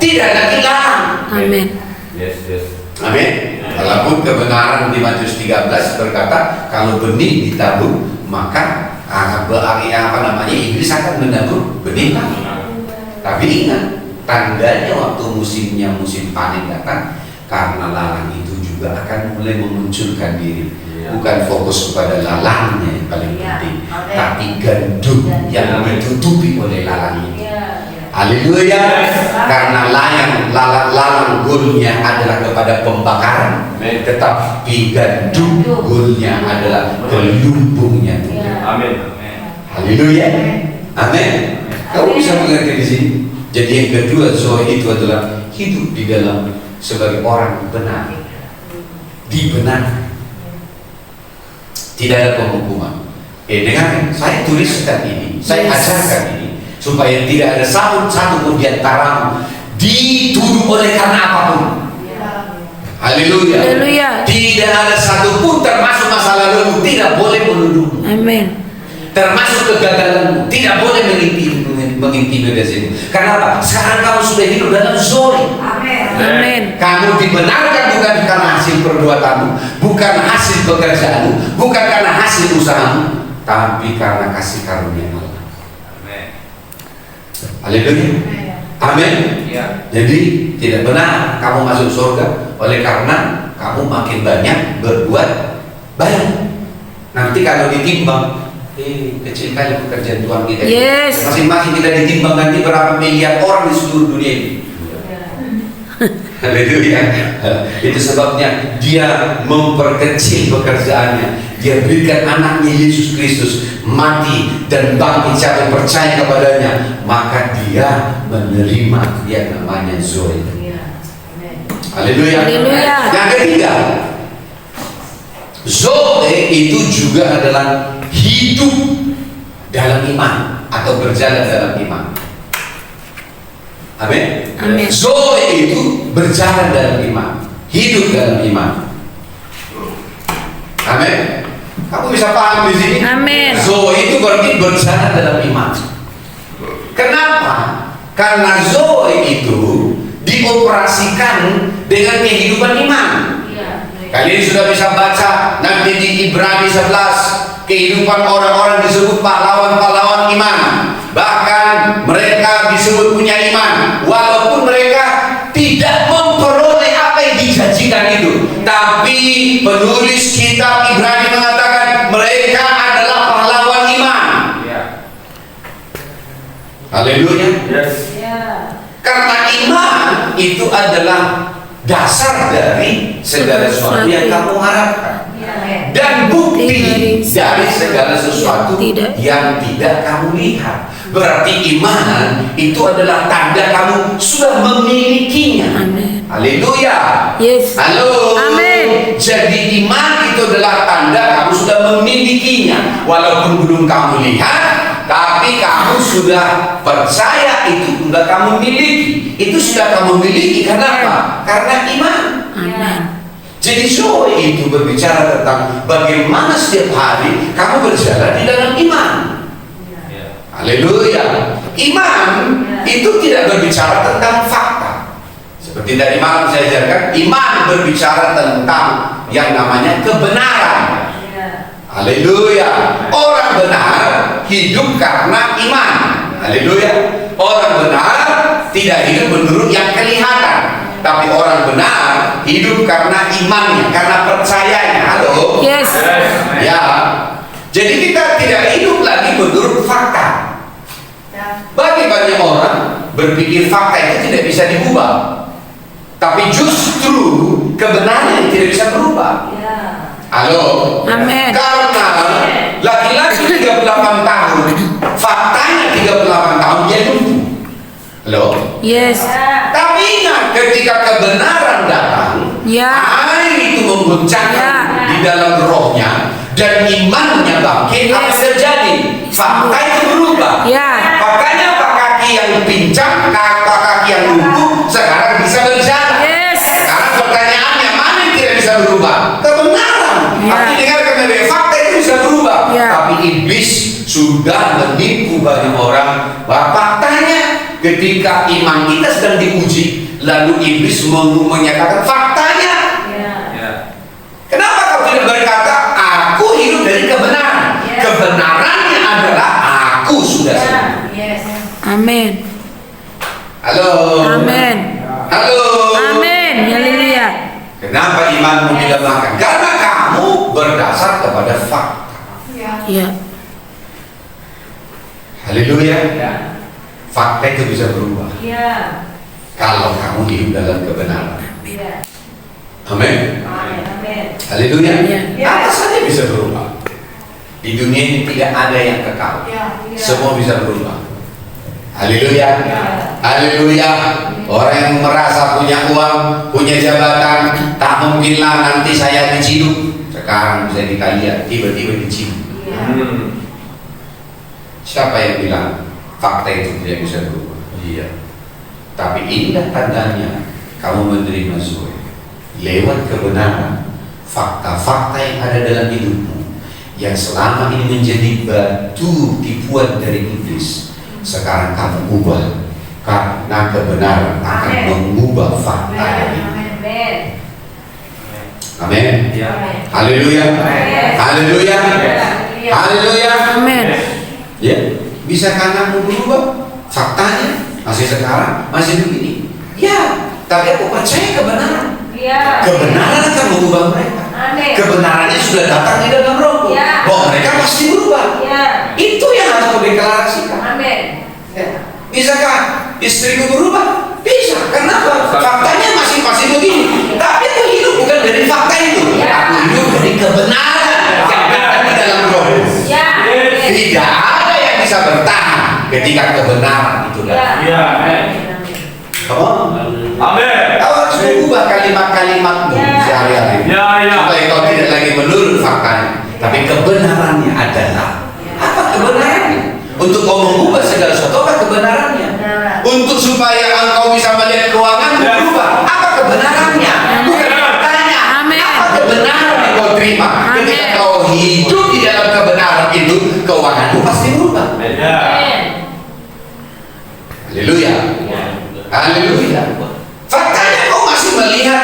Tidak lagi larang. Amin. Yes. Amin. Walaupun kebenaran di Matius 13 berkata kalau benih ditabur maka iblis akan menabur benih lagi. Tapi ingat, tandanya waktu musim panen datang, karena lalang itu juga akan mulai memunculkan diri. Bukan fokus kepada lalangnya yang paling penting, tapi gandum yang ditutupi oleh lalang itu. Haleluya. Karena lalang goalnya adalah kepada pembakaran, tetapi gandum goalnya adalah kelumbungnya. Amin. Haleluya. Amin. Kamu bisa mengerti di sini. Jadi yang kedua, Zoe itu adalah hidup di dalam sebagai orang benar, dibenarkan. Tidak ada penghukuman. Dengar, saya tuliskan ini, saya ajarkan ini, supaya tidak ada satu pun di antaramu dituduh oleh karena apapun. Haleluya. Haleluya. Tidak ada satu pun termasuk masa lalu tidak boleh menuduh. Amin. Termasuk kegagalanmu tidak boleh mengintimidasi. Kenapa? Sekarang kamu sudah hidup dalam Zoe. Amin. Kamu dibenarkan bukan karena hasil perbuatanmu, bukan hasil pekerjaanmu, bukan karena hasil usahamu, tapi karena kasih karunia Allah. Haleluya. Amin. Jadi tidak benar kamu masuk surga oleh karena kamu makin banyak berbuat baik. Nanti kalau ditimbang, kecil kali pekerjaan Tuhan kita. Yes. Masing-masing kita ditimbang nanti berapa miliar orang di seluruh dunia ini. Haleluya. Itu sebabnya dia memperkecil pekerjaannya. Dia berikan anaknya Yesus Kristus mati dan bangkit. Siapa yang percaya kepadanya, maka dia menerima yang namanya Zoe. Haleluya. Haleluya. Yang ketiga, Zoe itu juga adalah hidup dalam iman atau berjalan dalam iman. Amin. Amin. Zoe itu berjalan dalam iman, hidup dalam iman. Amin. Kamu bisa paham di sini? Amin. Zoe itu berarti berjalan dalam iman. Kenapa? Karena Zoe itu dioperasikan dengan kehidupan iman. Kalian sudah bisa baca nanti di Ibrani 11, kehidupan orang-orang disebut pahlawan-pahlawan iman. Bahkan mereka disebut punya iman, walaupun mereka tidak memperoleh apa yang dijanjikan itu. Tapi penulis kitab Ibrani mengatakan mereka adalah pahlawan iman. Haleluya. Karena iman itu adalah dasar dari segala sesuatu yang kamu harapkan dan bukti dari segala sesuatu yang tidak kamu lihat. Berarti iman itu adalah tanda kamu sudah memilikinya. Amin. Haleluya. Yes. Halo. Amin. Jadi iman itu adalah tanda kamu sudah memilikinya, walaupun belum kamu lihat, tapi kamu sudah percaya itu sudah kamu miliki. Itu sudah kamu miliki karena apa? Karena iman. Amin. Jadi Zoe itu berbicara tentang bagaimana setiap hari kamu berjalan di dalam iman. Haleluya. Iman itu tidak berbicara tentang fakta. Seperti tadi malam saya ajarkan, iman berbicara tentang yang namanya kebenaran. Haleluya. Orang benar hidup karena iman. Haleluya. Orang benar tidak hidup menurut yang kelihatan, tapi orang benar hidup karena imannya, karena percayanya. Halo. Yes. Ya. Jadi kita tidak hidup lagi menurut fakta. Bagi banyak orang berpikir fakta itu tidak bisa diubah, tapi justru kebenaran yang tidak bisa berubah. Halo. Amin. Karena laki-laki 38 tahun, faktanya 38 tahun dia lumpuh. Halo. Yes. Tapi ingat, ketika kebenaran datang, Ya. air itu membuncahkan di dalam rohnya, dan imannya bangkit, apa yang terjadi? Fakta itu berubah. Ya. Makanya apa, kaki yang pincang, apa kaki yang lumpuh sekarang bisa berjalan. Yes. Sekarang pertanyaannya, mana yang tidak bisa berubah? Kebenaran. Ya. Tapi dengarkan dari fakta itu bisa berubah. Ya. Tapi iblis sudah menipu banyak orang bahwa faktanya ketika iman kita sedang diuji, lalu iblis menyatakan faktanya. Ya. Kenapa kau tidak berkata aku hidup dari kebenaran? Ya. Kebenarannya adalah aku sudah sembuh. Yes. Amin. Halo. Amin. Halo. Amin. Haleluya. Kenapa imanmu dilemahkan? Karena kamu berdasar kepada fakta. Ya. Haleluya. Fakta itu bisa berubah Ya. kalau kamu hidup dalam kebenaran. Ya. Amin. Amin. Amin. Haleluya. Ya. Apa saja bisa berubah. Di dunia ini tidak ada yang kekal. Ya. Semua bisa berubah. Haleluya. Ya. Haleluya. Orang yang merasa punya uang, punya jabatan, tak mungkinlah nanti saya diciduk. Sekarang bisa kita lihat, tiba-tiba diciduk. Ya. Siapa yang bilang fakta itu tidak bisa berubah? Iya. Tapi inilah tandanya kamu menerima Zoe lewat kebenaran, fakta-fakta yang ada dalam hidupmu yang selama ini menjadi batu tipuan dari iblis. Sekarang kamu ubah karena kebenaran akan Amin. mengubah fakta ini. Amin. Amin. Ya. Haleluya. Haleluya. Haleluya. Amin. Ya, bisa kamu berubah? Faktanya masih sekarang masih begini. Ya, tapi aku percaya kebenaran. Ya. Kebenaran akan mengubah mereka. Amin. Kebenarannya sudah datang di dalam rohku. Ya. Bahwa mereka pasti berubah. Ya. Itu yang harus kau deklarasikan. Amin. Ya. Bisakah istriku berubah? Bisa. Kenapa? Faktanya masih begini. Tapi aku hidup bukan dari fakta itu. Ya. Aku hidup dari kebenaran yang ada di dalam rohku. Ya. Tidak ada yang bisa bertahan ketika kebenaran itu datang. Ya. Oh, Amin. kau harus mengubah kalimat-kalimatmu Ya. sehari-hari Ya, ya. supaya kau tidak lagi menurut faktanya, tapi kebenarannya adalah apa kebenarannya? Untuk kau mengubah segala sesuatu apa kebenarannya? Untuk supaya engkau bisa melihat keuangan Ya. berubah apa kebenarannya? Bukan faktanya. Amin. Apa kebenaran yang kau terima? Amin. Ketika kau hidup di dalam kebenaran itu, keuanganmu pasti berubah. Ya. Haleluya. Haleluya. Faktanya kau masih melihat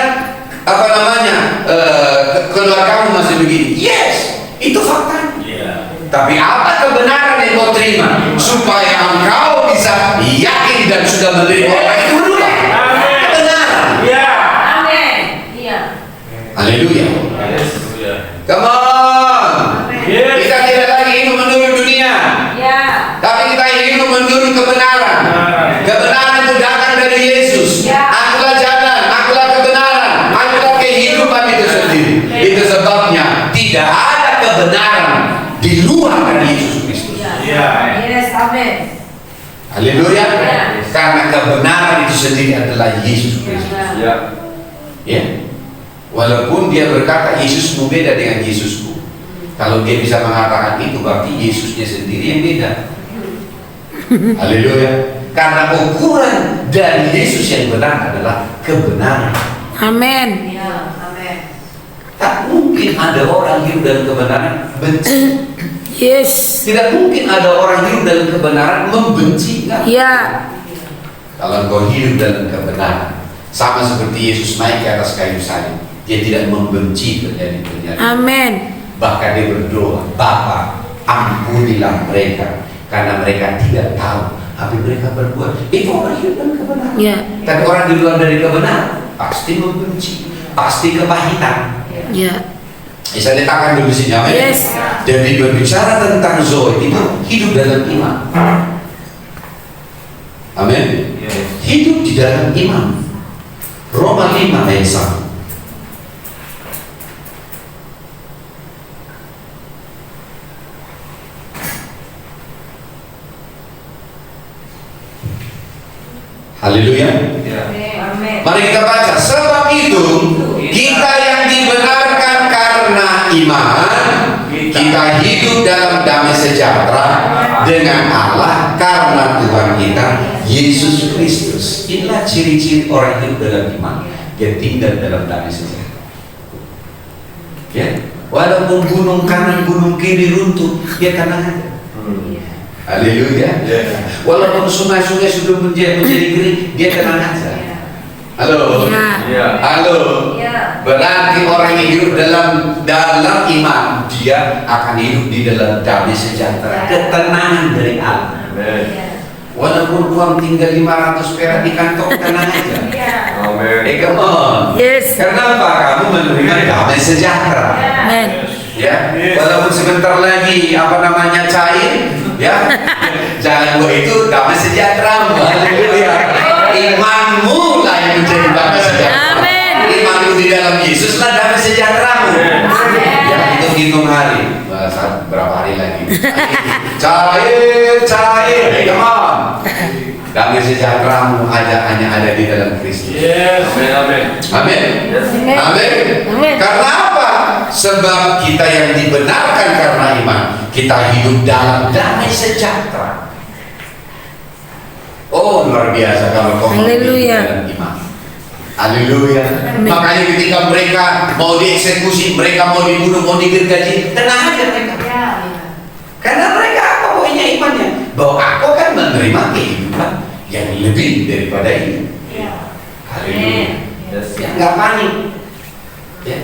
apa namanya keluargamu masih begini. Yes, itu faktanya. Ya. Tapi apa kebenaran yang kau terima supaya engkau bisa yakin dan sudah menerima orang itu berubah? Amin. Kebenaran. Ya. Amin. Iya. Haleluya. Haleluya. Come on. Yes. Kita tidak lagi hidup menurut dunia, Ya. tapi kita hidup menurut kebenaran. Kebenaran itu datang dari Yesus. Ya. Akulah jalan, akulah kebenaran, akulah kehidupan itu sendiri. Itu sebabnya tidak ada kebenaran di luar dari Yesus Kristus. Ya. Yes. Amin. Haleluya. Ya. Karena kebenaran itu sendiri adalah Yesus Kristus. Ya. Ya. Walaupun dia berkata Yesusmu beda dengan Yesusku. Kalau dia bisa mengatakan itu berarti Yesusnya sendiri yang beda. Haleluya. Karena ukuran dari Yesus yang benar adalah kebenaran. Amin. Ya. Amin. Tak mungkin ada orang hidup dalam kebenaran benci. Yes. Tidak mungkin ada orang hidup dalam kebenaran membenci. Enggak. Ya. Kalau kau hidup dalam kebenaran, sama seperti Yesus naik ke atas kayu salib, dia tidak membenci terjadi. Amin. Bahkan dia berdoa, Bapa, ampunilah mereka karena mereka tidak tahu apa yang mereka berbuat. Itu orang hidup dalam kebenaran. Ya. Tapi orang di luar dari kebenaran pasti membenci, pasti kepahitan. Ya. Bisa letakkan dulu sini, amin. Yes. Jadi berbicara tentang Zoe itu hidup dalam iman. Amin. Hidup di dalam iman. Roma 5 ayat 1. Haleluya. Amin. Mari kita baca. Sebab itu kita yang dibenarkan karena iman kita hidup dalam damai sejahtera dengan Allah karena Tuhan kita Yesus Kristus. Inilah ciri-ciri orang hidup dalam iman. Dia tinggal dalam damai sejahtera. Ya, walaupun gunung kanan gunung kiri runtuh, dia tenang aja. Haleluya. Walaupun sungai-sungai sudah menjadi kering, dia tenang aja. Halo. Ya. Halo. Ya. Berarti orang yang hidup dalam iman, dia akan hidup di dalam damai sejahtera, ketenangan dari Allah. Amin. Walaupun uang tinggal 500 perak di kantong, tenang aja. Amin. Come on. Yes. Kenapa kamu menerima damai sejahtera? Amen. Ya, walaupun sebentar lagi cair, ya, jangan buat itu damai sejahtera. Haleluya. Imanmu lah yang menjadi damai sejahtera. Amin. Imanmu di dalam Yesus lah damai sejahteramu. Ya, hitung hari. Berapa hari lagi? Cair, come on. Damai sejahteramu hanya ada di dalam Kristus. Yes. Amin. Amin. Amin. Amin. Karena apa? Sebab kita yang dibenarkan karena iman, kita hidup dalam damai sejahtera. Oh, luar biasa kalau kau hidup Haleluya. dalam iman. Haleluya. Amin. Makanya ketika mereka mau dieksekusi, mereka mau dibunuh, mau digergaji, tenang aja mereka. Karena mereka apa poinnya imannya? Bahwa aku kan menerima kehidupan yang lebih daripada ini. Haleluya. Yes. Ya, nggak panik. Ya.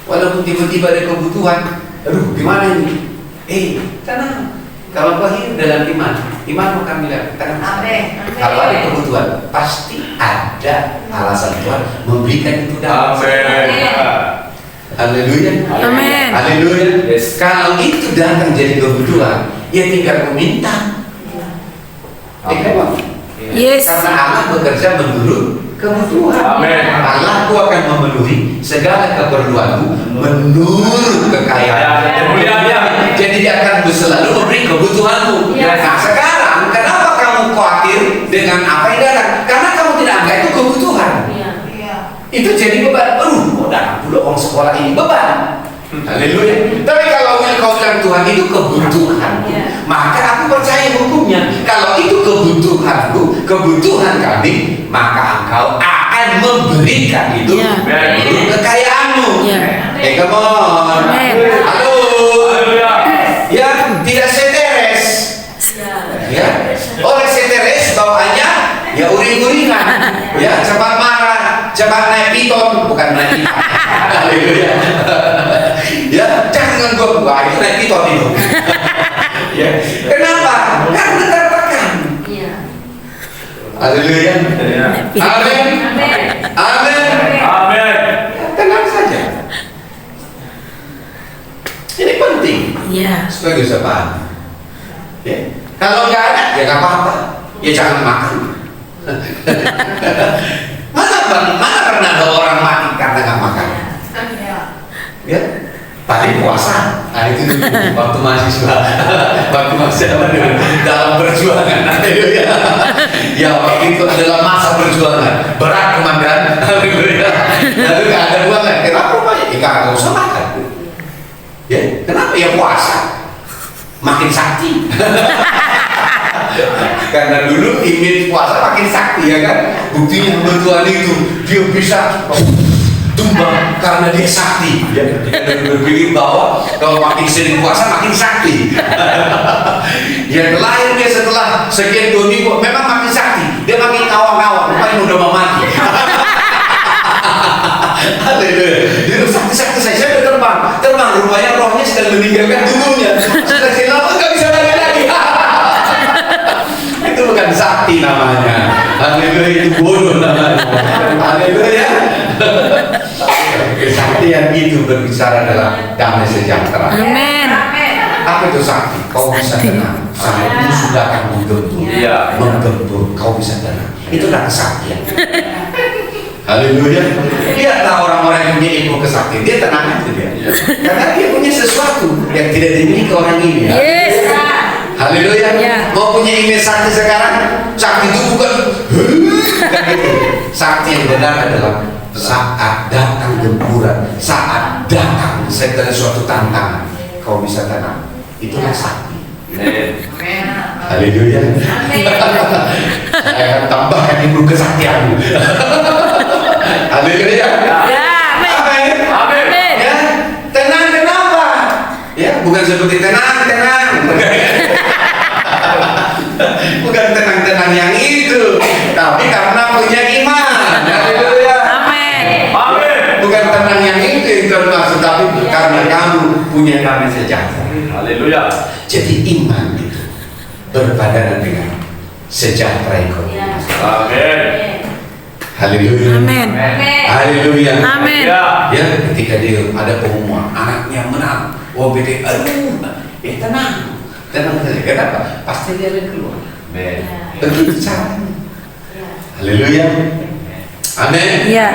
Walaupun tiba-tiba ada kebutuhan, aduh gimana ini? Tenang. Kalau kau hidup dalam iman akan bilang tenang. Amin. Kalau ada kebutuhan, pasti ada alasan Tuhan memberikan itu dalam. Amin. Haleluya. Amin. Haleluya. Yes. Kalau itu datang jadi kebutuhan, ya tinggal meminta. Bang. Yes. Karena Allah bekerja menurut kebutuhan. Amin. Allah akan memenuhi segala keperluanmu menurut kekayaan Kemuliaannya. Jadi dia akan selalu memberi kebutuhanmu. Ya. Nah sekarang kenapa kamu khawatir dengan apa yang datang? Karena kamu tidak anggap itu kebutuhan. Itu jadi beban. Mau datang pula orang sekolah ini beban. Haleluya. Tapi kalau kau bilang Tuhan itu kebutuhan, maka aku percaya hukumnya. Kalau itu kebutuhanku, kebutuhan kami, maka engkau akan memberikan itu Ya. menurut kekayaanmu. Ya. Come on. Amin. Halo. Haleluya. Ya, tidak seteres. Ya, oleh seteres bawaannya ya uring-uringan. Ya, cepat marah, cepat naik piton, bukan naik piton. Haleluya. Ya, jangan gua itu naik piton itu. Ya, kenapa? Karena tertekan. Haleluya. Amin. Amin. Amin. Tenang saja. Ini penting Ya. supaya bisa paham. Ya. Kalau nggak ada, ya nggak apa-apa. Ya jangan makan. mana pernah ada orang mati karena nggak makan? Ya, paling puasa. Nah itu waktu mahasiswa, waktu mahasiswa dalam perjuangan. Haleluya. Ya waktu itu adalah masa perjuangan. Berat komandan. Haleluya. Lalu nggak ada uang kan? Kenapa rupanya? Ya nggak usah makan. Ya, kenapa? Ya puasa. Makin sakti. Karena dulu image puasa makin sakti ya kan. Buktinya Tuhan itu dia bisa tumbang karena dia sakti. Ya, dia berpikir bahwa kalau makin sering puasa makin sakti. Ya lahir dia setelah sekian 2 minggu memang makin sakti. Dia makin awang-awang, rupanya udah mau mati. Haleluya. Dia sakti-sakti saya udah terbang rupanya rohnya sedang meninggalkan tubuhnya. Sudah lama nggak bisa lagi. Itu bukan sakti namanya. Haleluya, itu bodoh namanya. Haleluya. Kesaktian itu berbicara dalam damai sejahtera. Amin. Apa itu sakti? Kau bisa tenang. Saat musuh akan menggempur, Iya. menggempur, kau bisa tenang. Itulah kesaktian. Haleluya. Lihatlah orang-orang yang punya ilmu kesaktian, dia tenang aja dia. Karena dia punya sesuatu yang tidak dimiliki orang ini. Ya. Yes. Haleluya. Ya. Mau punya image sakti sekarang? Sakti itu bukan gitu. Sakti yang benar adalah Saat datang gempuran, saat datang segala suatu tantangan, kau bisa tenang. Itulah sakti. Amen. Haleluya. Saya akan tambahkan ibu kesaktianmu. Haleluya. Ya, amin. Amin. Amin. Ya, tenang kenapa? Ya, bukan seperti tenang. Bukan tenang yang itu, tapi karena punya iman. Haleluya. Amin. Amin. Bukan tenang yang itu yang termaksud, tapi karena kamu punya damai sejahtera. Haleluya. Jadi iman itu berpadanan dengan sejahtera ekonomi. Amin. Haleluya. Amin. Haleluya. Amin. Ya, ketika dia ada pengumuman anaknya menang, oh beda, aduh, tenang saja. Kenapa? Pasti dia akan keluar. Amin. Begitu caranya. Haleluya. Amin. Ya.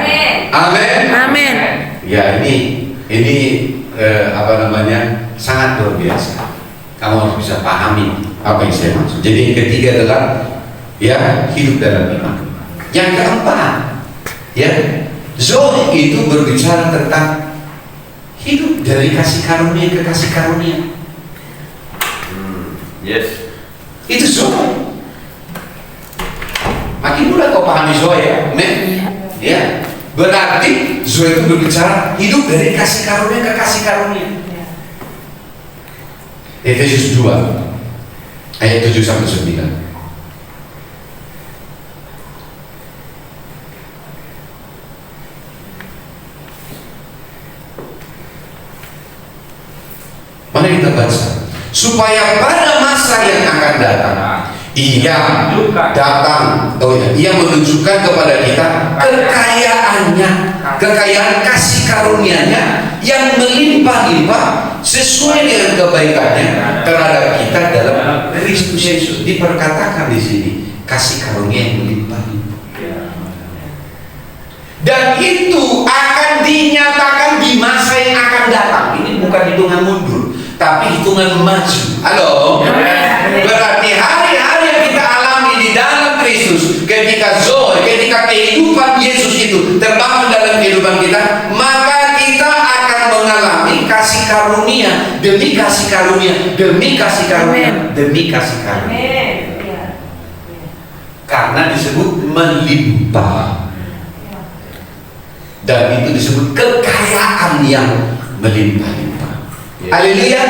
Amin. Amin. Ya, ini apa namanya, sangat luar biasa. Kamu harus bisa pahami apa yang saya maksud. Jadi yang ketiga adalah ya, hidup dalam iman. Yang keempat, ya, Zoe itu berbicara tentang hidup dari kasih karunia ke kasih karunia. Yes. Itu Zoe. Makin mudah kau pahami Zoe ya, men. Ya, berarti Zoe itu berbicara hidup dari kasih karunia ke kasih karunia. Efesus 2 ayat 7 sampai 9. Mari kita baca. Supaya pada masa yang akan datang ia datang, ia menunjukkan kepada kita kekayaannya, kekayaan kasih karunia-Nya yang melimpah-limpah sesuai dengan kebaikannya terhadap kita dalam Kristus Yesus. Diperkatakan di sini kasih karunia yang melimpah-limpah. Dan itu akan dinyatakan di masa yang akan datang. Ini bukan hitungan mundur, tapi hitungan maju. Halo? Berarti hari-hari yang kita alami di dalam Kristus, ketika Zoe, ketika kehidupan Yesus itu terbangun dalam kehidupan kita, maka kita akan mengalami kasih karunia demi kasih karunia demi kasih karunia demi kasih karunia. Karena disebut melimpah. Dan itu disebut kekayaan yang melimpah-limpah. Haleluya.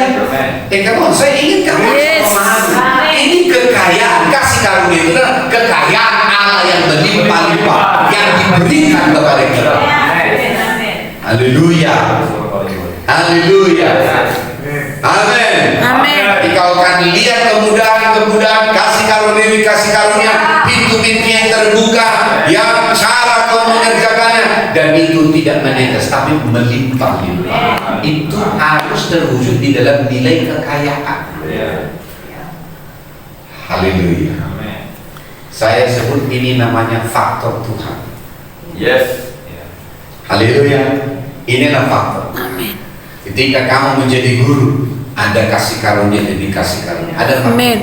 Kamu, saya ingin kamu memahami ini kekayaan kasih karunia itu adalah kekayaan Allah yang melimpah-limpah yang diberikan kepada kita. Haleluya. Haleluya. Amin. Amin. Jadi kau akan lihat kemudahan kasih karunia, pintu-pintu yang terbuka, yang cara kau mengerjakannya, dan itu tidak menetes tapi melimpah-limpah. Itu harus terwujud di dalam nilai kekayaan. Haleluya. Saya sebut ini namanya faktor Tuhan. Yes. Haleluya. Inilah faktor. Ketika kamu menjadi guru, ada kasih karunia demi kasih karunia. Ada faktor. Amin.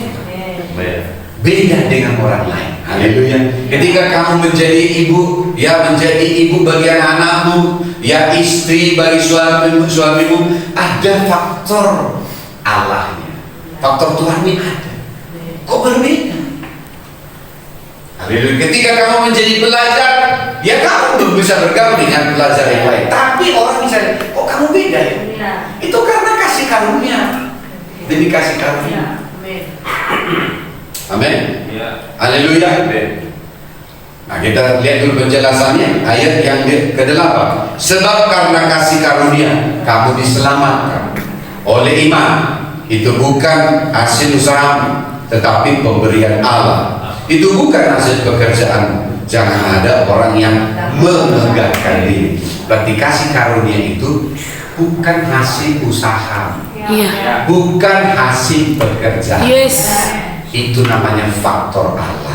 Beda dengan orang lain. Haleluya. Ketika kamu menjadi ibu, ya menjadi ibu bagi anak-anakmu, ya istri bagi suamimu, ada faktor Allahnya. Faktor Tuhannya ada. Kok berbeda? Haleluya. Ketika kamu menjadi pelajar, ya kamu belum bisa bergaul dengan pelajar yang lain. Tapi orang bisa, kok kamu beda ya? Itu karena kasih karunia demi kasih karunia. Amin. Haleluya. Nah, kita lihat dulu penjelasannya ayat yang ke-8. Sebab karena kasih karunia kamu diselamatkan oleh iman. Itu bukan hasil usahamu, tetapi pemberian Allah. Itu bukan hasil pekerjaan. Jangan ada orang yang memegahkan diri. Berarti kasih karunia itu bukan hasil usaha, Iya. bukan hasil pekerjaan. Yes. Itu namanya faktor Allah.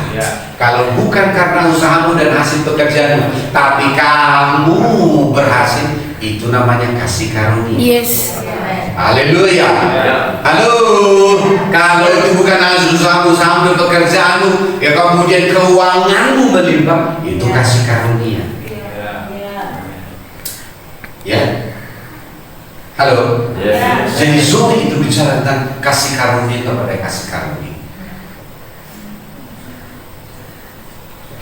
Kalau bukan karena usahamu dan hasil pekerjaanmu, tapi kamu berhasil, itu namanya kasih karunia. Yes. Haleluya. Halo. Kalau itu bukan hasil usahamu dan pekerjaanmu, ya kemudian keuanganmu melimpah, itu kasih karunia. Ya. Halo. Yes. Jadi zoe itu bicara tentang kasih karunia kepada kasih karunia.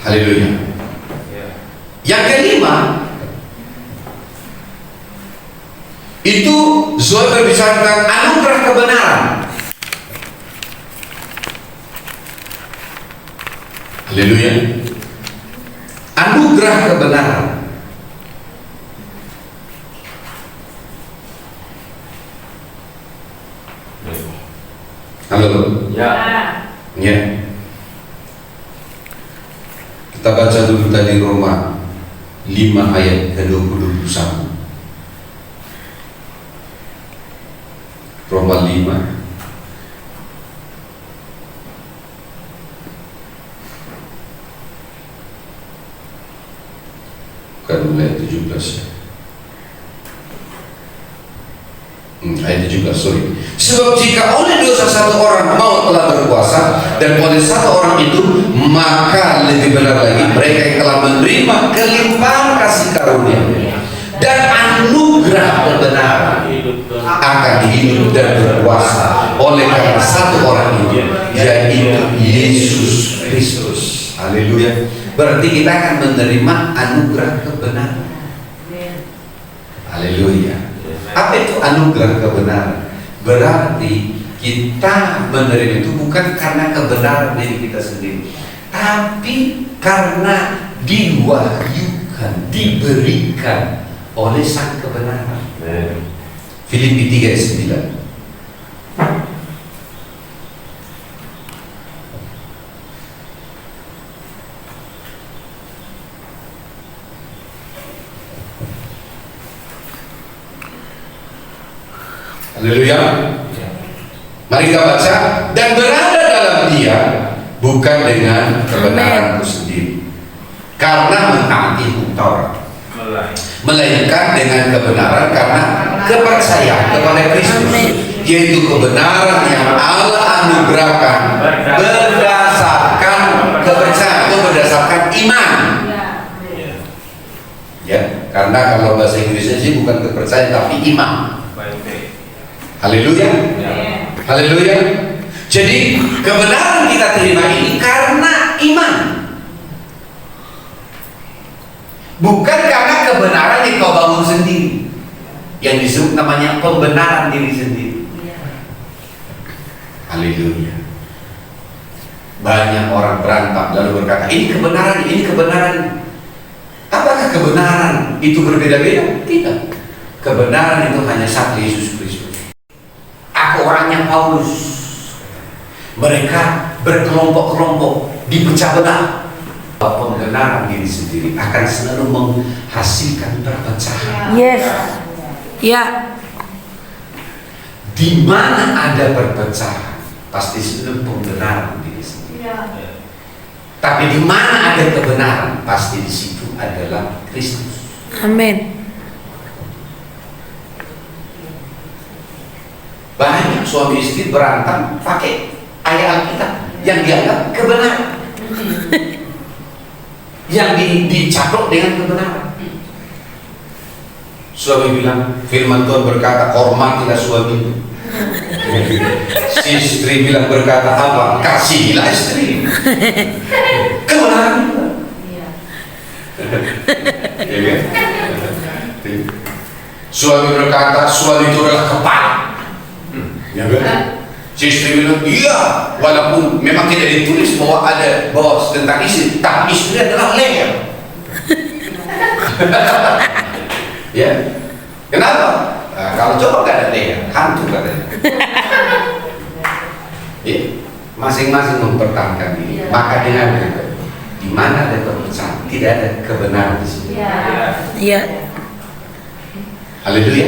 Haleluya. Yang kelima, itu zoe berbicara tentang anugerah kebenaran. Haleluya. Anugerah kebenaran. Halo. Ya. Ya. Kita baca dulu tadi Roma 5 ayat ke-21. Roma 5 bukan mulai 17 ya. Ayat 17, sorry. Sebab jika oleh dosa satu orang maut telah berkuasa, dan oleh satu orang itu, maka lebih benar lagi mereka yang telah menerima kelimpahan kasih karunia dan anugerah kebenaran akan hidup dan berkuasa oleh karena satu orang itu, yaitu Yesus Kristus. Haleluya. Berarti kita akan menerima anugerah kebenaran. Haleluya. Apa itu anugerah kebenaran? Berarti kita menerima itu bukan karena kebenaran diri kita sendiri, tapi karena diwahyukan, diberikan oleh sang kebenaran. Filipi 3 ayat 9. Haleluya. Mari kita baca. Dan berada dalam Dia bukan dengan kebenaranku sendiri, karena mentaati hukum Taurat, melainkan dengan kebenaran karena kepercayaan kepada Kristus, yaitu kebenaran yang Allah anugerahkan berdasarkan kepercayaan atau berdasarkan iman. Ya, karena kalau bahasa Inggrisnya sih bukan kepercayaan tapi iman. Haleluya. Haleluya. Jadi kebenaran kita terima ini karena iman, bukan karena kebenaran yang kau bangun sendiri, yang disebut namanya pembenaran diri sendiri. Haleluya. Banyak orang berantak lalu berkata, ini kebenaran, ini kebenaran. Apakah kebenaran itu berbeda-beda? Tidak. Kebenaran itu hanya satu, Yesus Kristus. Aku orangnya Paulus. Mereka berkelompok-kelompok, dipecah belah. Pembenaran diri sendiri akan selalu menghasilkan perpecahan. Yes. Ya. Di mana ada perpecahan, pasti selalu pembenaran diri sendiri. Tapi di mana ada kebenaran, pasti di situ adalah Kristus. Amin. Banyak suami istri berantem pakai ayat Alkitab yang dianggap kebenaran, yang dicaplok dengan kebenaran. Suami bilang, firman Tuhan berkata, hormatilah suamimu. Si istri bilang berkata apa? Kasihilah istri. Kebenaran. Ya kan? Suami berkata, suami itu adalah kepala. Ya kan? Si istri bilang, iya, walaupun memang tidak ditulis bahwa ada tentang istri, tapi istri adalah leher. Ya, kenapa? Nah, kalau coba gak ada leher, hantu katanya. Ya, masing-masing mempertahankan diri. Maka dengan di mana ada perpecahan, tidak ada kebenaran di sini. Iya. Haleluya.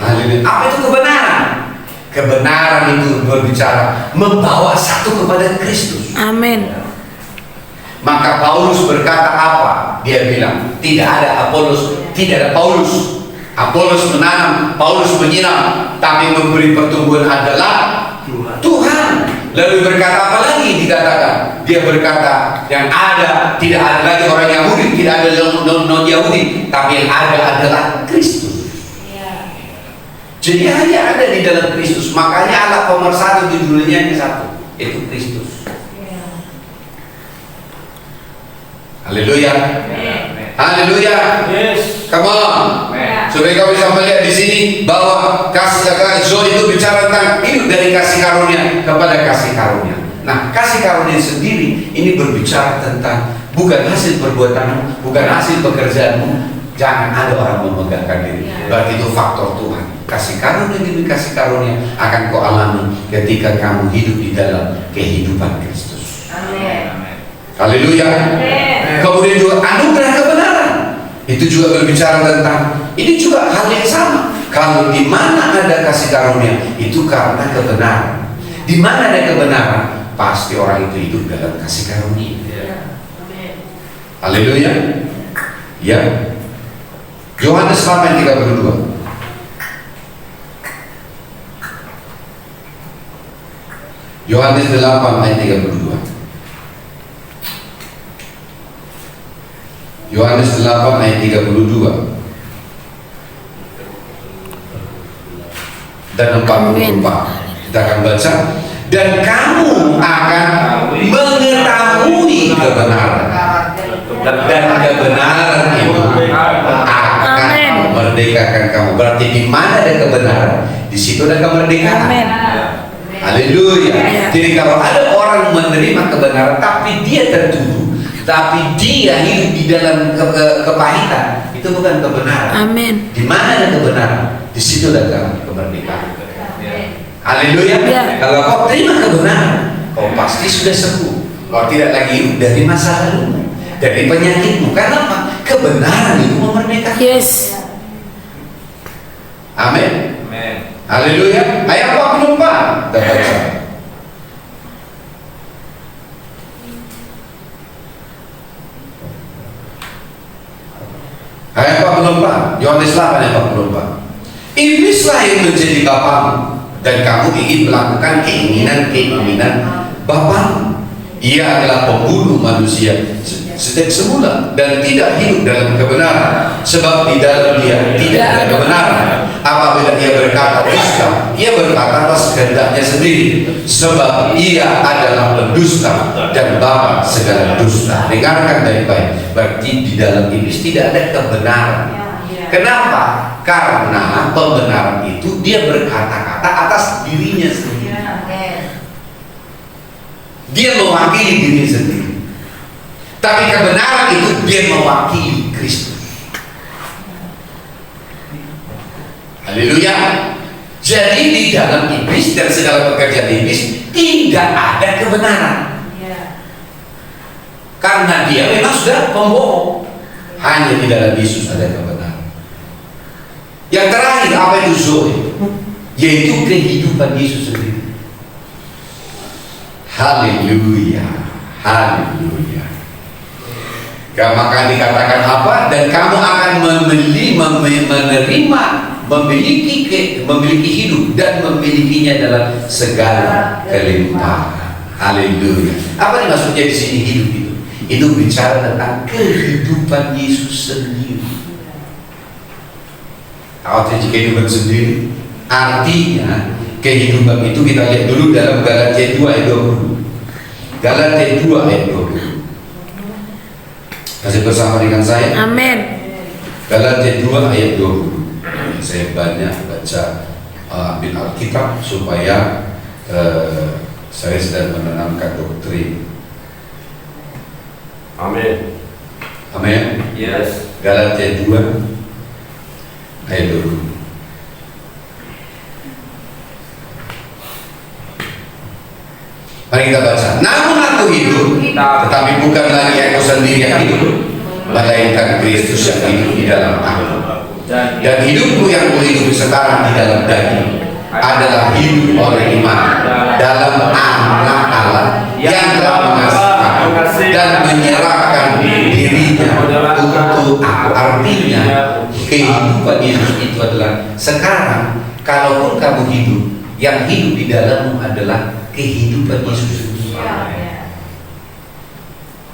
Haleluya. Apa itu kebenaran? Kebenaran itu berbicara membawa satu kepada Kristus. Amin. Maka Paulus berkata apa? Dia bilang, tidak ada Apolos, tidak ada Paulus. Apolos menanam, Paulus menyiram, tapi memberi pertumbuhan adalah Tuhan. Lalu berkata apa lagi di dikatakan. Dia berkata yang ada tidak ada lagi orang Yahudi, tidak ada non Yahudi, tapi yang ada adalah Kristus. Jadi hanya ada di dalam Kristus. Makanya Allah pemersatu di dunia hanya satu, itu Kristus. Haleluya. Haleluya. Yes. Come on. Supaya kau bisa melihat di sini bahwa kasih Zoe itu bicara tentang hidup dari kasih karunia kepada kasih karunia. Nah, kasih karunia sendiri ini berbicara tentang bukan hasil perbuatanmu, bukan hasil pekerjaanmu. Jangan ada orang memegahkan diri. Berarti itu faktor Tuhan. Kasih karunia demi kasih karunia akan kau alami ketika kamu hidup di dalam kehidupan Kristus. Amin. Haleluya. Kemudian juga anugerah kebenaran. Itu juga berbicara tentang ini juga hal yang sama. Kalau di mana ada kasih karunia, itu karena kebenaran. Di mana ada kebenaran, pasti orang itu hidup dalam kasih karunia. Haleluya. Ya. Yohanes 8:32. Yohanes 8:32. Yohanes 8:32 dan 44. Kita akan baca. Dan kamu akan mengetahui kebenaran, dan kebenaran itu akan memerdekakan kamu. Berarti di mana ada kebenaran, di situ ada kemerdekaan. Amin. Haleluya. Jadi kalau ada orang menerima kebenaran tapi dia tertuduh, tapi dia hidup di dalam kepahitan, itu bukan kebenaran. Amin. Di mana ada kebenaran, di situ ada kemerdekaan. Haleluya. Ya. Kalau kau terima kebenaran, kau pasti sudah sembuh. Kau tidak lagi hidup dari masa lalu, dari penyakitmu. Karena apa? Kebenaran itu memerdekakan. Yes. Amin. Amen. Haleluya. Ayat 44. Kita baca. Ayat 44. Yohanes 8 ayat 44. Iblislah yang menjadi bapamu, dan kamu ingin melakukan keinginan bapamu. Ia adalah pembunuh manusia sejak semula dan tidak hidup dalam kebenaran, sebab di dalam dia tidak ada kebenaran. Apabila ia berkata dusta, ia berkata atas kehendaknya sendiri, sebab ia adalah pendusta dan bapa segala dusta. Dengarkan baik-baik. Berarti di dalam iblis tidak ada kebenaran. Kenapa? Karena pembenaran itu dia berkata-kata atas dirinya sendiri. Dia mewakili diri sendiri. Tapi kebenaran itu dia mewakili Kristus. Haleluya. Jadi di dalam iblis dan segala pekerjaan iblis tidak ada kebenaran. Karena dia memang sudah pembohong. Hanya di dalam Yesus ada kebenaran. Yang terakhir apa itu Zoe? Yaitu kehidupan Yesus sendiri. Haleluya. Haleluya. Maka dikatakan apa? Dan kamu akan memiliki hidup dan memilikinya dalam segala kelimpahan. Haleluya. Apa yang maksudnya di sini hidup itu? Itu bicara tentang kehidupan Yesus sendiri. Artinya kehidupan sendiri. Artinya kehidupan itu kita lihat dulu dalam Galatia 2 ayat 20. Galatia 2 ayat 20. Masih bersama dengan saya? Amin. Galatia 2 ayat 20. Saya banyak baca ambil Alkitab supaya saya sedang menanamkan doktrin. Amin. Amin. Yes. Galatia 2 ayat 20. Mari kita baca. Namun aku hidup, tetapi bukan lagi aku sendiri yang hidup, melainkan Kristus yang hidup di dalam aku. Dan hidupku yang kuhidupi sekarang di dalam daging adalah hidup oleh iman dalam Anak Allah yang telah mengasihi dan menyerahkan dirinya untuk aku. Artinya kehidupan Yesus itu adalah sekarang. Kalaupun kamu hidup, yang hidup di dalammu adalah kehidupan Yesus.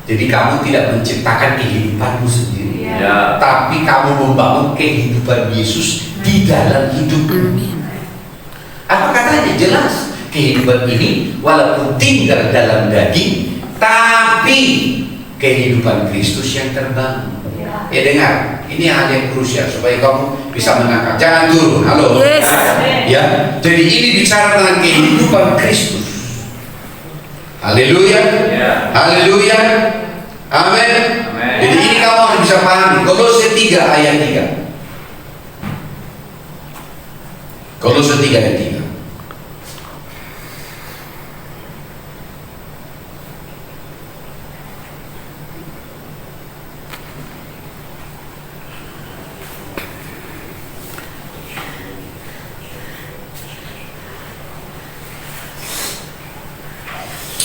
Jadi kamu tidak menciptakan kehidupanmu sendiri, Ya. tapi kamu membangun kehidupan Yesus di dalam hidupmu. Apa katanya? Jelas. Kehidupan ini walaupun tinggal dalam daging, tapi kehidupan Kristus yang terbangun. Ya dengar, ini hal yang krusial supaya kamu bisa menangkap. Jangan turun, halo. Yes. Ya, jadi ini bicara tentang kehidupan Kristus. Haleluya, Ya. haleluya, amin. Amin. Jadi ini kamu harus bisa pahami. Kolose 3 ayat 3. Kolose 3 ayat 3.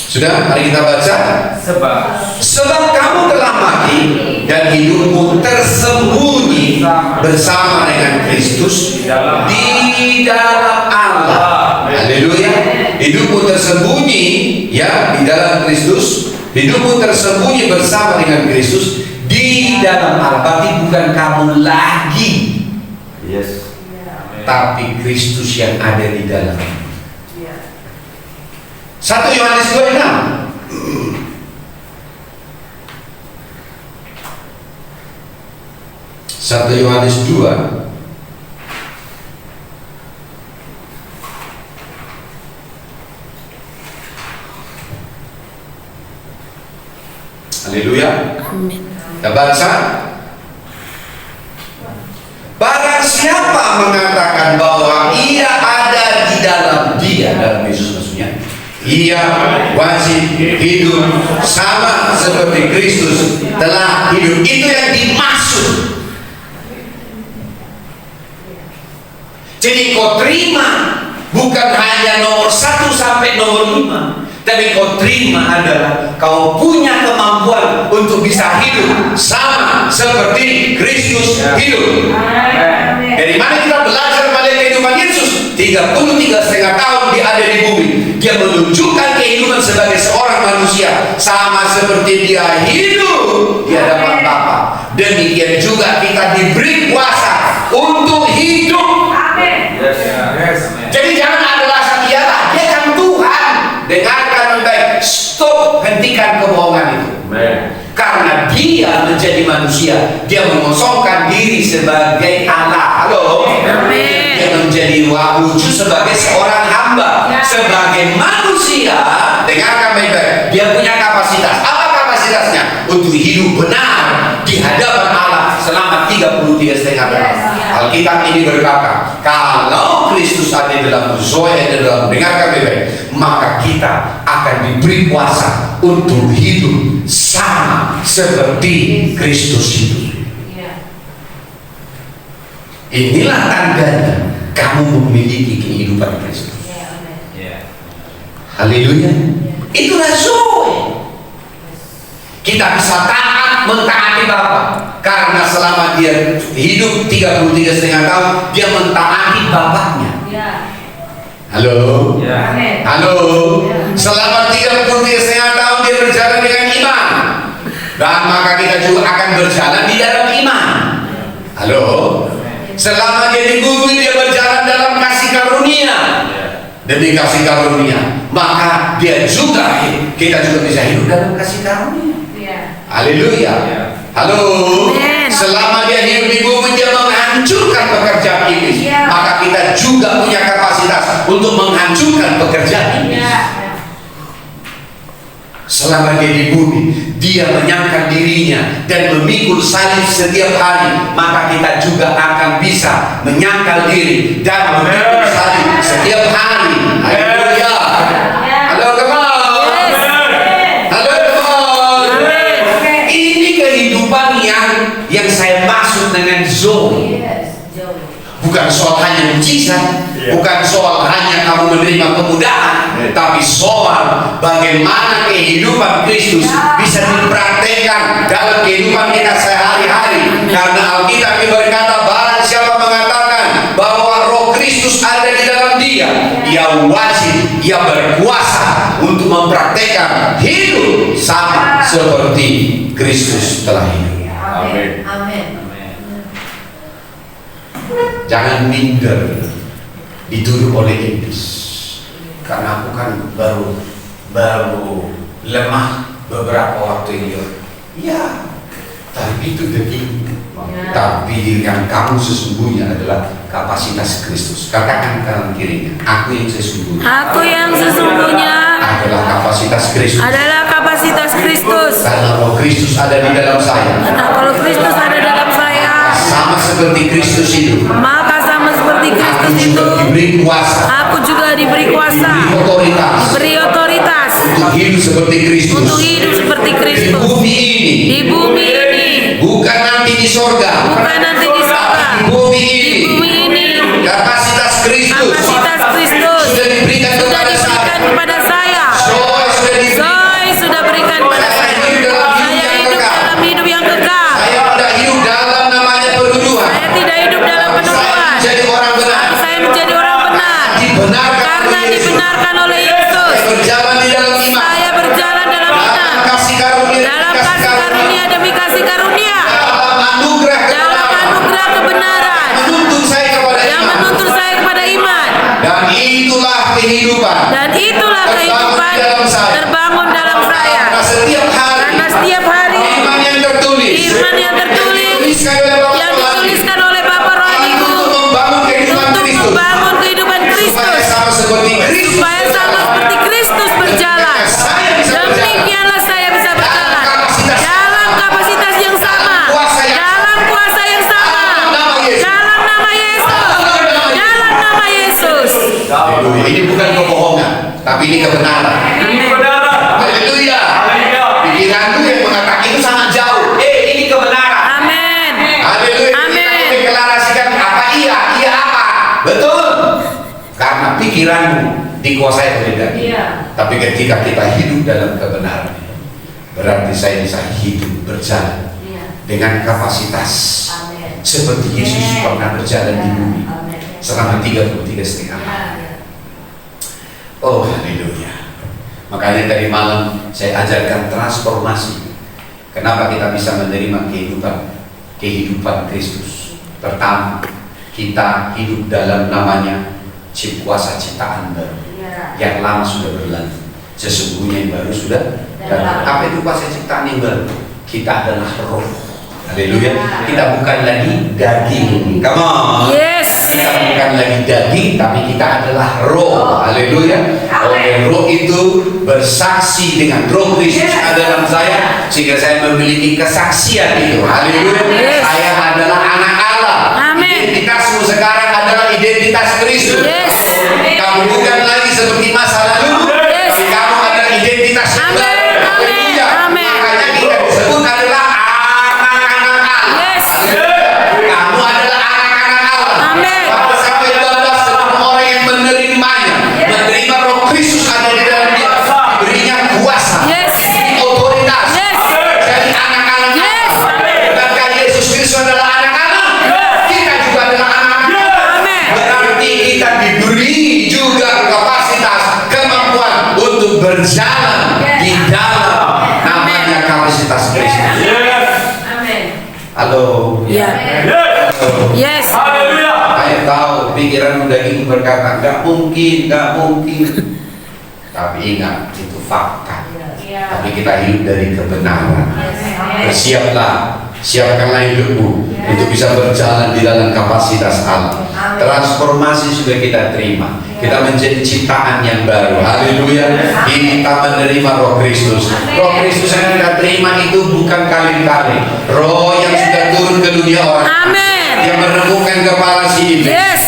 Sudah, mari kita baca. Sebab kamu telah mati dan hidupmu tersembunyi bersama dengan Kristus di dalam Allah. Haleluya. Hidupmu tersembunyi ya di dalam Kristus. Hidupmu tersembunyi bersama dengan Kristus di dalam Allah. Berarti bukan kamu lagi, Yes. tapi Kristus yang ada di dalam. 1 Yohanes 2:6. 1 Yohanes 2 Haleluya. Amin. Kita baca. Barang siapa mengatakan bahwa ia ada di dalam dia, dalam Yesus maksudnya, ia wajib hidup sama seperti Kristus telah hidup. Itu yang dimaksud. Jadi kau terima bukan hanya nomor 1 sampai nomor 5, tapi kau terima adalah kau punya kemampuan untuk bisa hidup sama seperti Kristus hidup. Dari mana kita belajar pada kehidupan Yesus? 33,5 tahun dia ada di bumi. Dia menunjukkan kehidupan sebagai seorang manusia sama seperti dia hidup di hadapan Bapa. Demikian juga kita diberi kuasa untuk hidup. Yes. Yes. Jadi jangan ada alasan iyalah dia kan Tuhan. Dengarkan baik-baik. Stop, hentikan kebohongan itu. Amen. Karena dia menjadi manusia, dia mengosongkan diri sebagai Allah. Halo. Amin. Dia menjadi wujud sebagai seorang hamba, sebagai manusia. Dengarkan baik-baik. Dia punya kapasitas. Apa kapasitasnya? Untuk hidup benar di hadapan Allah selama 33,5 tahun. Alkitab ini berkata, kalau Kristus ada di dalam Zoe ada dalam, dengarkan baik-baik, maka kita akan diberi kuasa untuk hidup sama seperti Kristus hidup. Inilah tandanya kamu memiliki kehidupan Kristus. Haleluya. Itulah Zoe. Kita bisa taat mentaati Bapa karena selama dia hidup 33,5 tahun dia mentaati Bapaknya. Halo. Ya. Halo. Selama 33,5 tahun dia berjalan dengan iman, dan maka kita juga akan berjalan di dalam iman. Halo. Selama dia di bumi dia berjalan dalam kasih karunia. Demi kasih karunia, maka dia juga, kita juga bisa hidup dalam kasih karunia. Haleluya. Halo. Amen. Selama dia hidup di bumi dia menghancurkan pekerjaan iblis, maka kita juga punya kapasitas untuk menghancurkan pekerjaan iblis. Selama dia di bumi, dia menyangkal dirinya dan memikul salib setiap hari, maka kita juga akan bisa menyangkal diri dan memikul salib setiap hari. Haleluya. Halo teman. Halo teman. Ini kehidupan yang saya maksud dengan Zoe. Bukan soal hanya mujizat, bukan soal hanya kamu menerima kemudahan, tapi soal bagaimana kehidupan Kristus bisa dipraktekkan dalam kehidupan kita sehari-hari. Karena Alkitab berkata, barang siapa mengatakan bahwa Roh Kristus ada di dalam dia, ia wajib, ia berkuasa untuk mempraktekkan hidup sama seperti Kristus telah hidup. Amin. Amin. Jangan minder dituduh oleh iblis, karena aku kan baru lemah beberapa waktu ini. Ya, tapi itu daging. Ya. Tapi yang kamu sesungguhnya adalah kapasitas Kristus. Katakan kanan kirinya, aku yang sesungguhnya Aku yang sesungguhnya adalah kapasitas Kristus. adalah kapasitas Kristus. Karena Roh Kristus ada di dalam saya, Karena kalau Kristus ada dalam saya, sama seperti Kristus itu, maka sama seperti aku Kristus itu, juga diberi kuasa, aku juga diberi kuasa, diberi otoritas diberi otoritas untuk hidup seperti Kristus. untuk hidup seperti Di Kristus bumi ini, di bumi ini, bukan nanti di sorga, bukan nanti di surga. di bumi Di ini. bumi ini, Kapasitas Kristus kapasitas Kristus sudah diberikan sudah kepada saya. diberikan kepada saya. Soal sudah diberikan. Soy sudah berikan kepada saya. Saya hidup dalam hidup yang kekal. Saya tidak hidup dalam namanya penuduhan. Saya tidak hidup dalam Saya penuduhan. menjadi orang benar. Saya menjadi orang benar Dibenarkan karena oleh Yesus. dibenarkan oleh Yesus. Saya berjalan di dalam iman. Saya berjalan dalam Dalam iman, kasih karunia. dalam kasih karunia demi kasih karunia, Dalam anugerah dalam kebenaran. anugerah kebenaran Menuntun saya kepada yang iman. menuntun saya kepada iman. Dan itulah kehidupan. Dan itulah kehidupan terbangun dalam saya. Karena setiap hari. Karena setiap hari Firman yang tertulis. firman yang tertulis yang dituliskan oleh Bapa rohaniku Untuk membangun kehidupan untuk Kristus. membangun kehidupan Supaya Kristus, sama seperti Kristus. supaya sama seperti Kristus berjalan. Demikianlah saya bisa berjalan dalam kapasitas yang sama, dalam kuasa yang sama, dalam nama Yesus, dalam nama Yesus. Haleluya. Ini bukan kebohongan, tapi ini kebenaran. Ini kebenaran. Haleluya. Haleluya. Pikiranku yang mengatakan itu sangat jauh. Ini kebenaran. Amin. Haleluya. Amin. Kita deklarasikan apa iya apa. Betul. Karena pikiranmu dikuasai oleh daging. Iya. Tapi ketika kita hidup dalam kebenaran, berarti saya bisa hidup berjalan Iya. dengan kapasitas Amin. seperti Yesus pernah berjalan di bumi Amin. selama 33,5 tahun. Oh, haleluya. Makanya tadi malam saya ajarkan transformasi. Kenapa kita bisa menerima kehidupan Kristus? Pertama, kita hidup dalam namanya kuasa ciptaan baru. Iya. Yang lama sudah berlalu, sesungguhnya yang baru sudah datang. Apa itu kuasa ciptaan yang baru? Kita adalah roh. Haleluya. Kita bukan lagi daging. Come on. Yes. Kita bukan lagi daging, tapi kita adalah roh. Haleluya. Oleh roh itu bersaksi dengan roh Kristus ada dalam saya, sehingga saya memiliki kesaksian itu. Haleluya. Yes. Saya adalah anak Allah. Amin. Identitasmu sekarang adalah identitas Kristus. Yes. Kamu bukan lagi seperti masa lalu, Yes. tapi kamu adalah identitas yang Amin. baru. Amin. Haleluya. Amin. Makanya kita disebut adalah anak-anak Allah. Yes. Kamu adalah anak-anak Allah. Amin. Pasal sampai 12, semua orang yang menerimanya, menerima roh Kristus ada di dalam dia, diberinya kuasa, Yes. otoritas, Yes. jadi anak-anak Yes. Allah. Bukankah Yesus Kristus adalah anak-anak? Kita juga adalah anak-anak. Amin. Berarti kita diberi juga kapasitas, kemampuan untuk berjalan di dalam namanya kapasitas Kristus. Yes. Amin. Halo. Ya. Yes. Yes. Haleluya. Saya tahu pikiran daging berkata nggak mungkin. Tapi ingat itu fakta. Iya. Tapi kita hidup dari kebenaran. Bersiaplah, siapkanlah hidupmu untuk bisa berjalan di dalam kapasitas Allah. Transformasi sudah kita terima. Kita menjadi ciptaan yang baru. Haleluya. Kita menerima Roh Kristus. Roh Kristus yang kita terima itu bukan kaleng-kaleng. Roh yang sudah turun ke dunia orang. Amin. Dia menemukan kepala si iblis. Yes.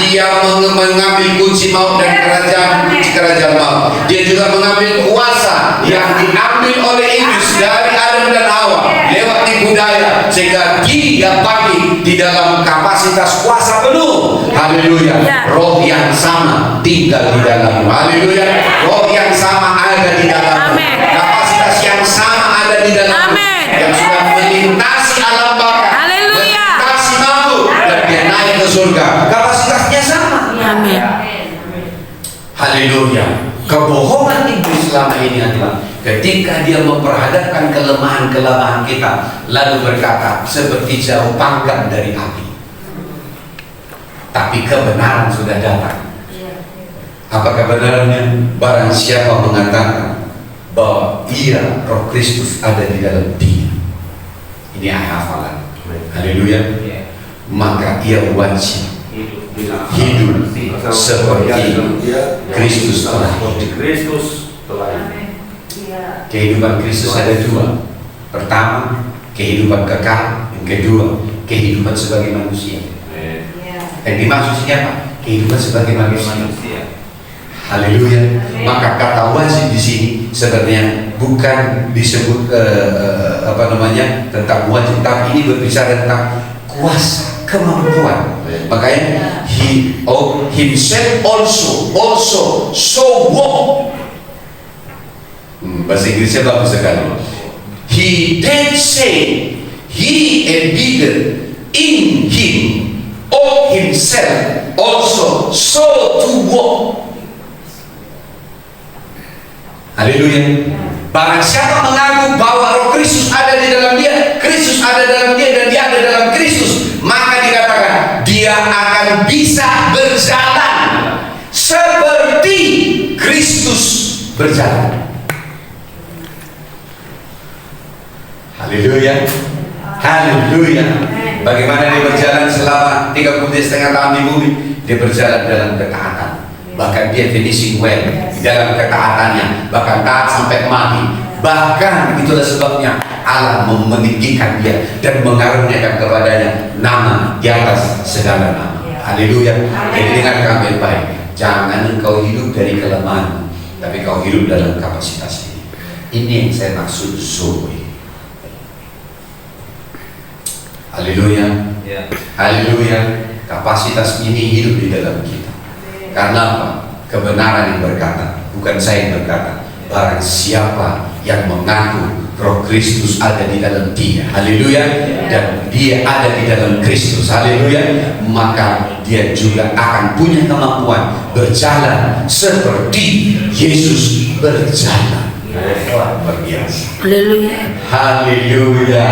Dia mengambil kunci maut dan kerajaan maut. Dia juga mengambil kuasa yang diambil oleh iblis dari Adam dan Hawa lewat tipu daya, sehingga dia bangkit di dalam kapasitas kuasa penuh. Haleluya. Ya. Roh yang sama tinggal di dalammu. Haleluya. Roh yang sama ada di dalammu. Amin. Kapasitas yang sama ada di dalammu. Amin. Yang sudah melintasi alam baka, Haleluya. melintasi maut, dan dia naik ke surga. Kapasitasnya sama. Amin. Haleluya. Kebohongan iblis selama ini adalah ketika dia memperhadapkan kelemahan-kelemahan kita, lalu berkata seperti jauh panggang dari api. Tapi kebenaran sudah datang. Apa kebenarannya? Barang siapa mengatakan bahwa ia Roh Kristus ada di dalam dia. Ini ayat hafalan. Haleluya. Maka ia wajib hidup seperti Kristus telah hidup. Kehidupan Kristus ada dua. Pertama, kehidupan kekal. Yang kedua, kehidupan sebagai manusia. Dan dimaksud siapa? Kehidupan sebagai manusia. Haleluya. Maka kata wajib di sini sebenarnya bukan disebut tentang wajib, tapi ini berbicara tentang kuasa, kemampuan. Makanya himself also so walk. Bahasa Inggrisnya bagus sekali. He then say he and bigger in him of himself also so to walk. Haleluya. Barang siapa mengaku bahwa Roh Kristus ada di dalam dia, Kristus ada dalam dia, dan dia ada dalam Kristus, maka dikatakan dia akan bisa berjalan seperti Kristus berjalan. Haleluya. Haleluya. Bagaimana dia berjalan selama 30,5 tahun di bumi? Dia berjalan dalam ketaatan. Bahkan dia finishing well di dalam ketaatannya, bahkan taat sampai mati. Bahkan itulah sebabnya Allah meninggikan dia dan mengaruniakan kepadanya nama di atas segala nama. Haleluya. Jadi dengarkan baik-baik, jangan engkau hidup dari kelemahan, tapi kau hidup dalam kapasitas ini. Ini yang saya maksud Zoe. Haleluya. Haleluya. Kapasitas ini hidup di dalam kita. Karena apa? Kebenaran yang berkata, bukan saya yang berkata, barang siapa yang mengaku Roh Kristus ada di dalam dia, haleluya, dan dia ada di dalam Kristus, haleluya, maka dia juga akan punya kemampuan berjalan seperti Yesus berjalan. Luar biasa. Haleluya. Haleluya.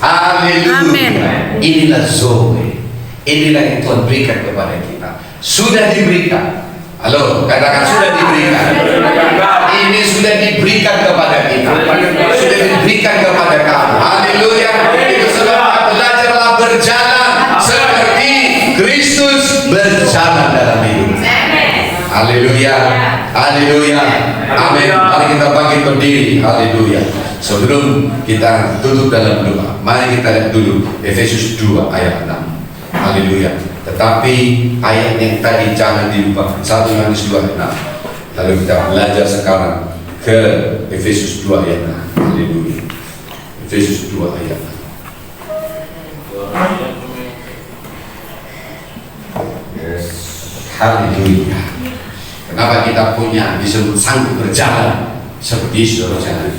Haleluya. Amin. Inilah Zoe. Inilah yang Tuhan berikan kepada kita. Sudah diberikan. Halo, katakan sudah diberikan. Ini sudah diberikan kepada kita. Sudah diberikan kepada kamu. Haleluya. Itu sebab belajarlah berjalan seperti Kristus berjalan dalam hidup. Haleluya. Haleluya. Amin. Mari kita bangkit berdiri. Haleluya. Sebelum kita tutup dalam doa, mari kita lihat dulu Efesus 2 ayat 6. Haleluya. Tetapi ayat yang tadi jangan dilupakan, 1 Yohanes 2 ayat 6. Lalu kita belajar sekarang ke Efesus 2 ayat 6. Haleluya. Efesus 2 ayat 6. Haleluya. Kenapa kita punya disebut sanggup berjalan seperti Yesus berjalan?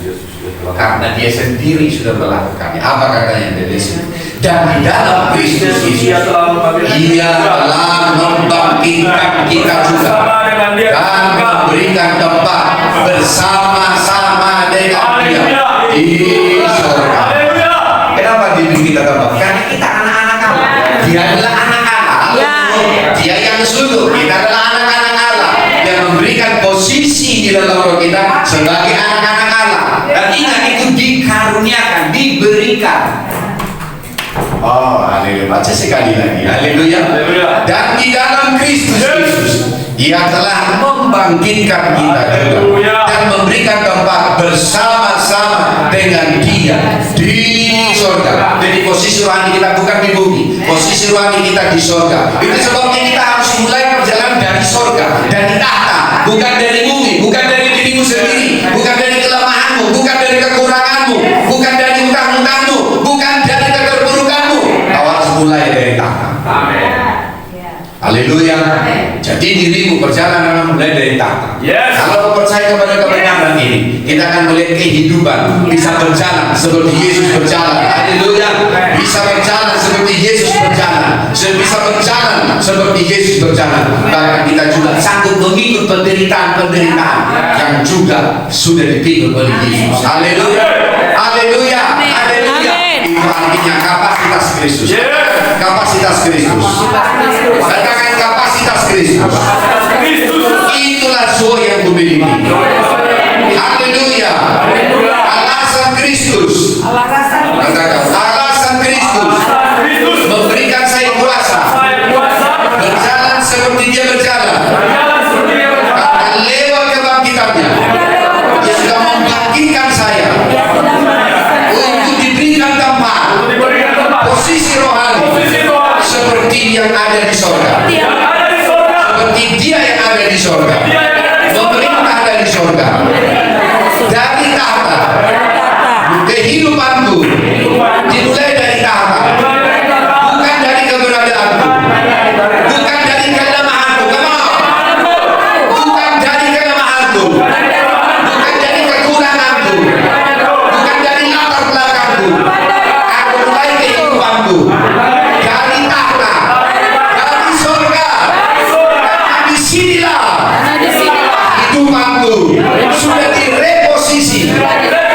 Karena dia sendiri sudah melakukannya. Apa katanya dari sini? Dan di dalam Kristus Yesus ia telah membangkitkan kita juga dan memberikan tempat bersama-sama dengan dia di surga. Kenapa diberi kita tempat? Karena kita anak-anak Allah. Dia adalah anak-anak Allah. Dia yang sungguh, kita adalah anak-anak Allah yang memberikan posisi di dalam roh kita sebagai anak-anak Allah. Dan ingat, itu dikaruniakan, diberikan. Oh, haleluya. Baca sekali lagi. Haleluya. Dan di dalam Kristus Yesus ia telah membangkitkan kita juga dan memberikan tempat bersama-sama dengan dia di surga. Jadi posisi rohani kita bukan di bumi, posisi rohani kita di surga. Itu sebabnya kita harus mulai perjalanan dari surga, dari tahta, bukan dari bumi, bukan dari dirimu sendiri, bukan dari kelemahanmu, bukan dari kekuranganmu, bukan dari utang-utangmu, bukan dari keterpurukanmu. Kau harus mulai dari tahta. Amin. Haleluya. Amin. Jadi dirimu berjalan memang mulai dari tahta. Yes. Kalau kau percaya kepada kebenaran ini, kita akan melihat kehidupan bisa berjalan seperti Yesus berjalan. Haleluya. Bisa berjalan seperti Yesus berjalan. Bisa berjalan seperti Yesus berjalan. Bahkan kita juga sanggup mengikut penderitaan-penderitaan yang juga sudah dipikul oleh Yesus. Haleluya. Haleluya. Haleluya. Amin. Itu artinya kapasitas Kristus. Yes. Kapasitas Kristus. Katakan kapasitas Kristus. Itulah joy yang kumiliki. Haleluya. Alasan Kristus. Katakan alasan Kristus memberikan saya kuasa berjalan seperti Dia berjalan. Karena lewat kebangkitannya Dia sudah membangkitkan saya untuk diberikan tempat posisi rohani seperti yang ada di sorga. Seperti Dia yang ada di sorga, memerintah dari sorga, dari tahta. Kehidupanku dimulai dari tahta, bukan dari keberadaanku, bukan dari kelemahanku. Come on. Bukan dari kelemahanku, bukan dari kekuranganku, bukan dari latar belakangku. Aku mulai kehidupanku dari tahta, dari sorga. Karena disinilah kehidupanku sudah direposisi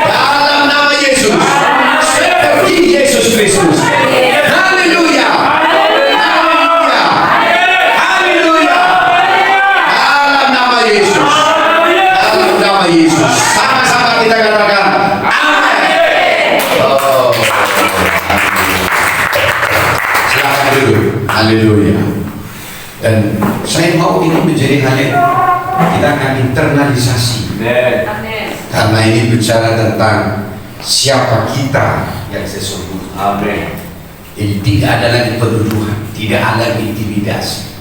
dalam nama Yesus seperti Yesus Kristus. Haleluya. Haleluya. Haleluya. Dalam nama Yesus. Dalam nama Yesus. Sama-sama kita katakan amin. Oh. Silakan duduk. Haleluya. Dan saya mau ini menjadi hal yang kita akan internalisasi. Amin. Karena ini bicara tentang siapa kita yang sesungguhnya. Amin. Jadi tidak ada lagi penuduhan, tidak ada lagi intimidasi.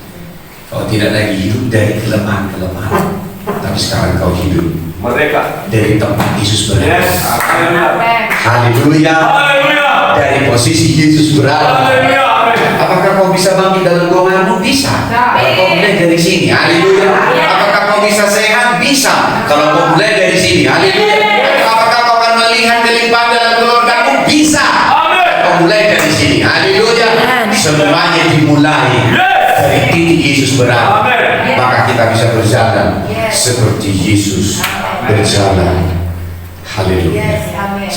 Kau tidak lagi hidup dari kelemahan-kelemahan, tapi sekarang kau hidup Merdeka. dari tempat Yesus berada. Yes. Amin. Amin. Haleluya. Haleluya. Dari posisi Yesus berada. Haleluya. Amin. Apakah kau bisa bangkit dalam golonganmu? Bisa. Kalau kau mulai dari sini, haleluya. Apakah kau bisa sehat? Bisa. Kalau kau mulai dari sini, haleluya. Apakah kau akan melihat kelimpahan dalam keluargamu? Bisa. Amin. Kau mulai dari sini, haleluya. Semuanya dimulai dari titik Yesus berada. Amin. Maka kita bisa berjalan seperti Yesus berjalan. Haleluya. Yes, amin.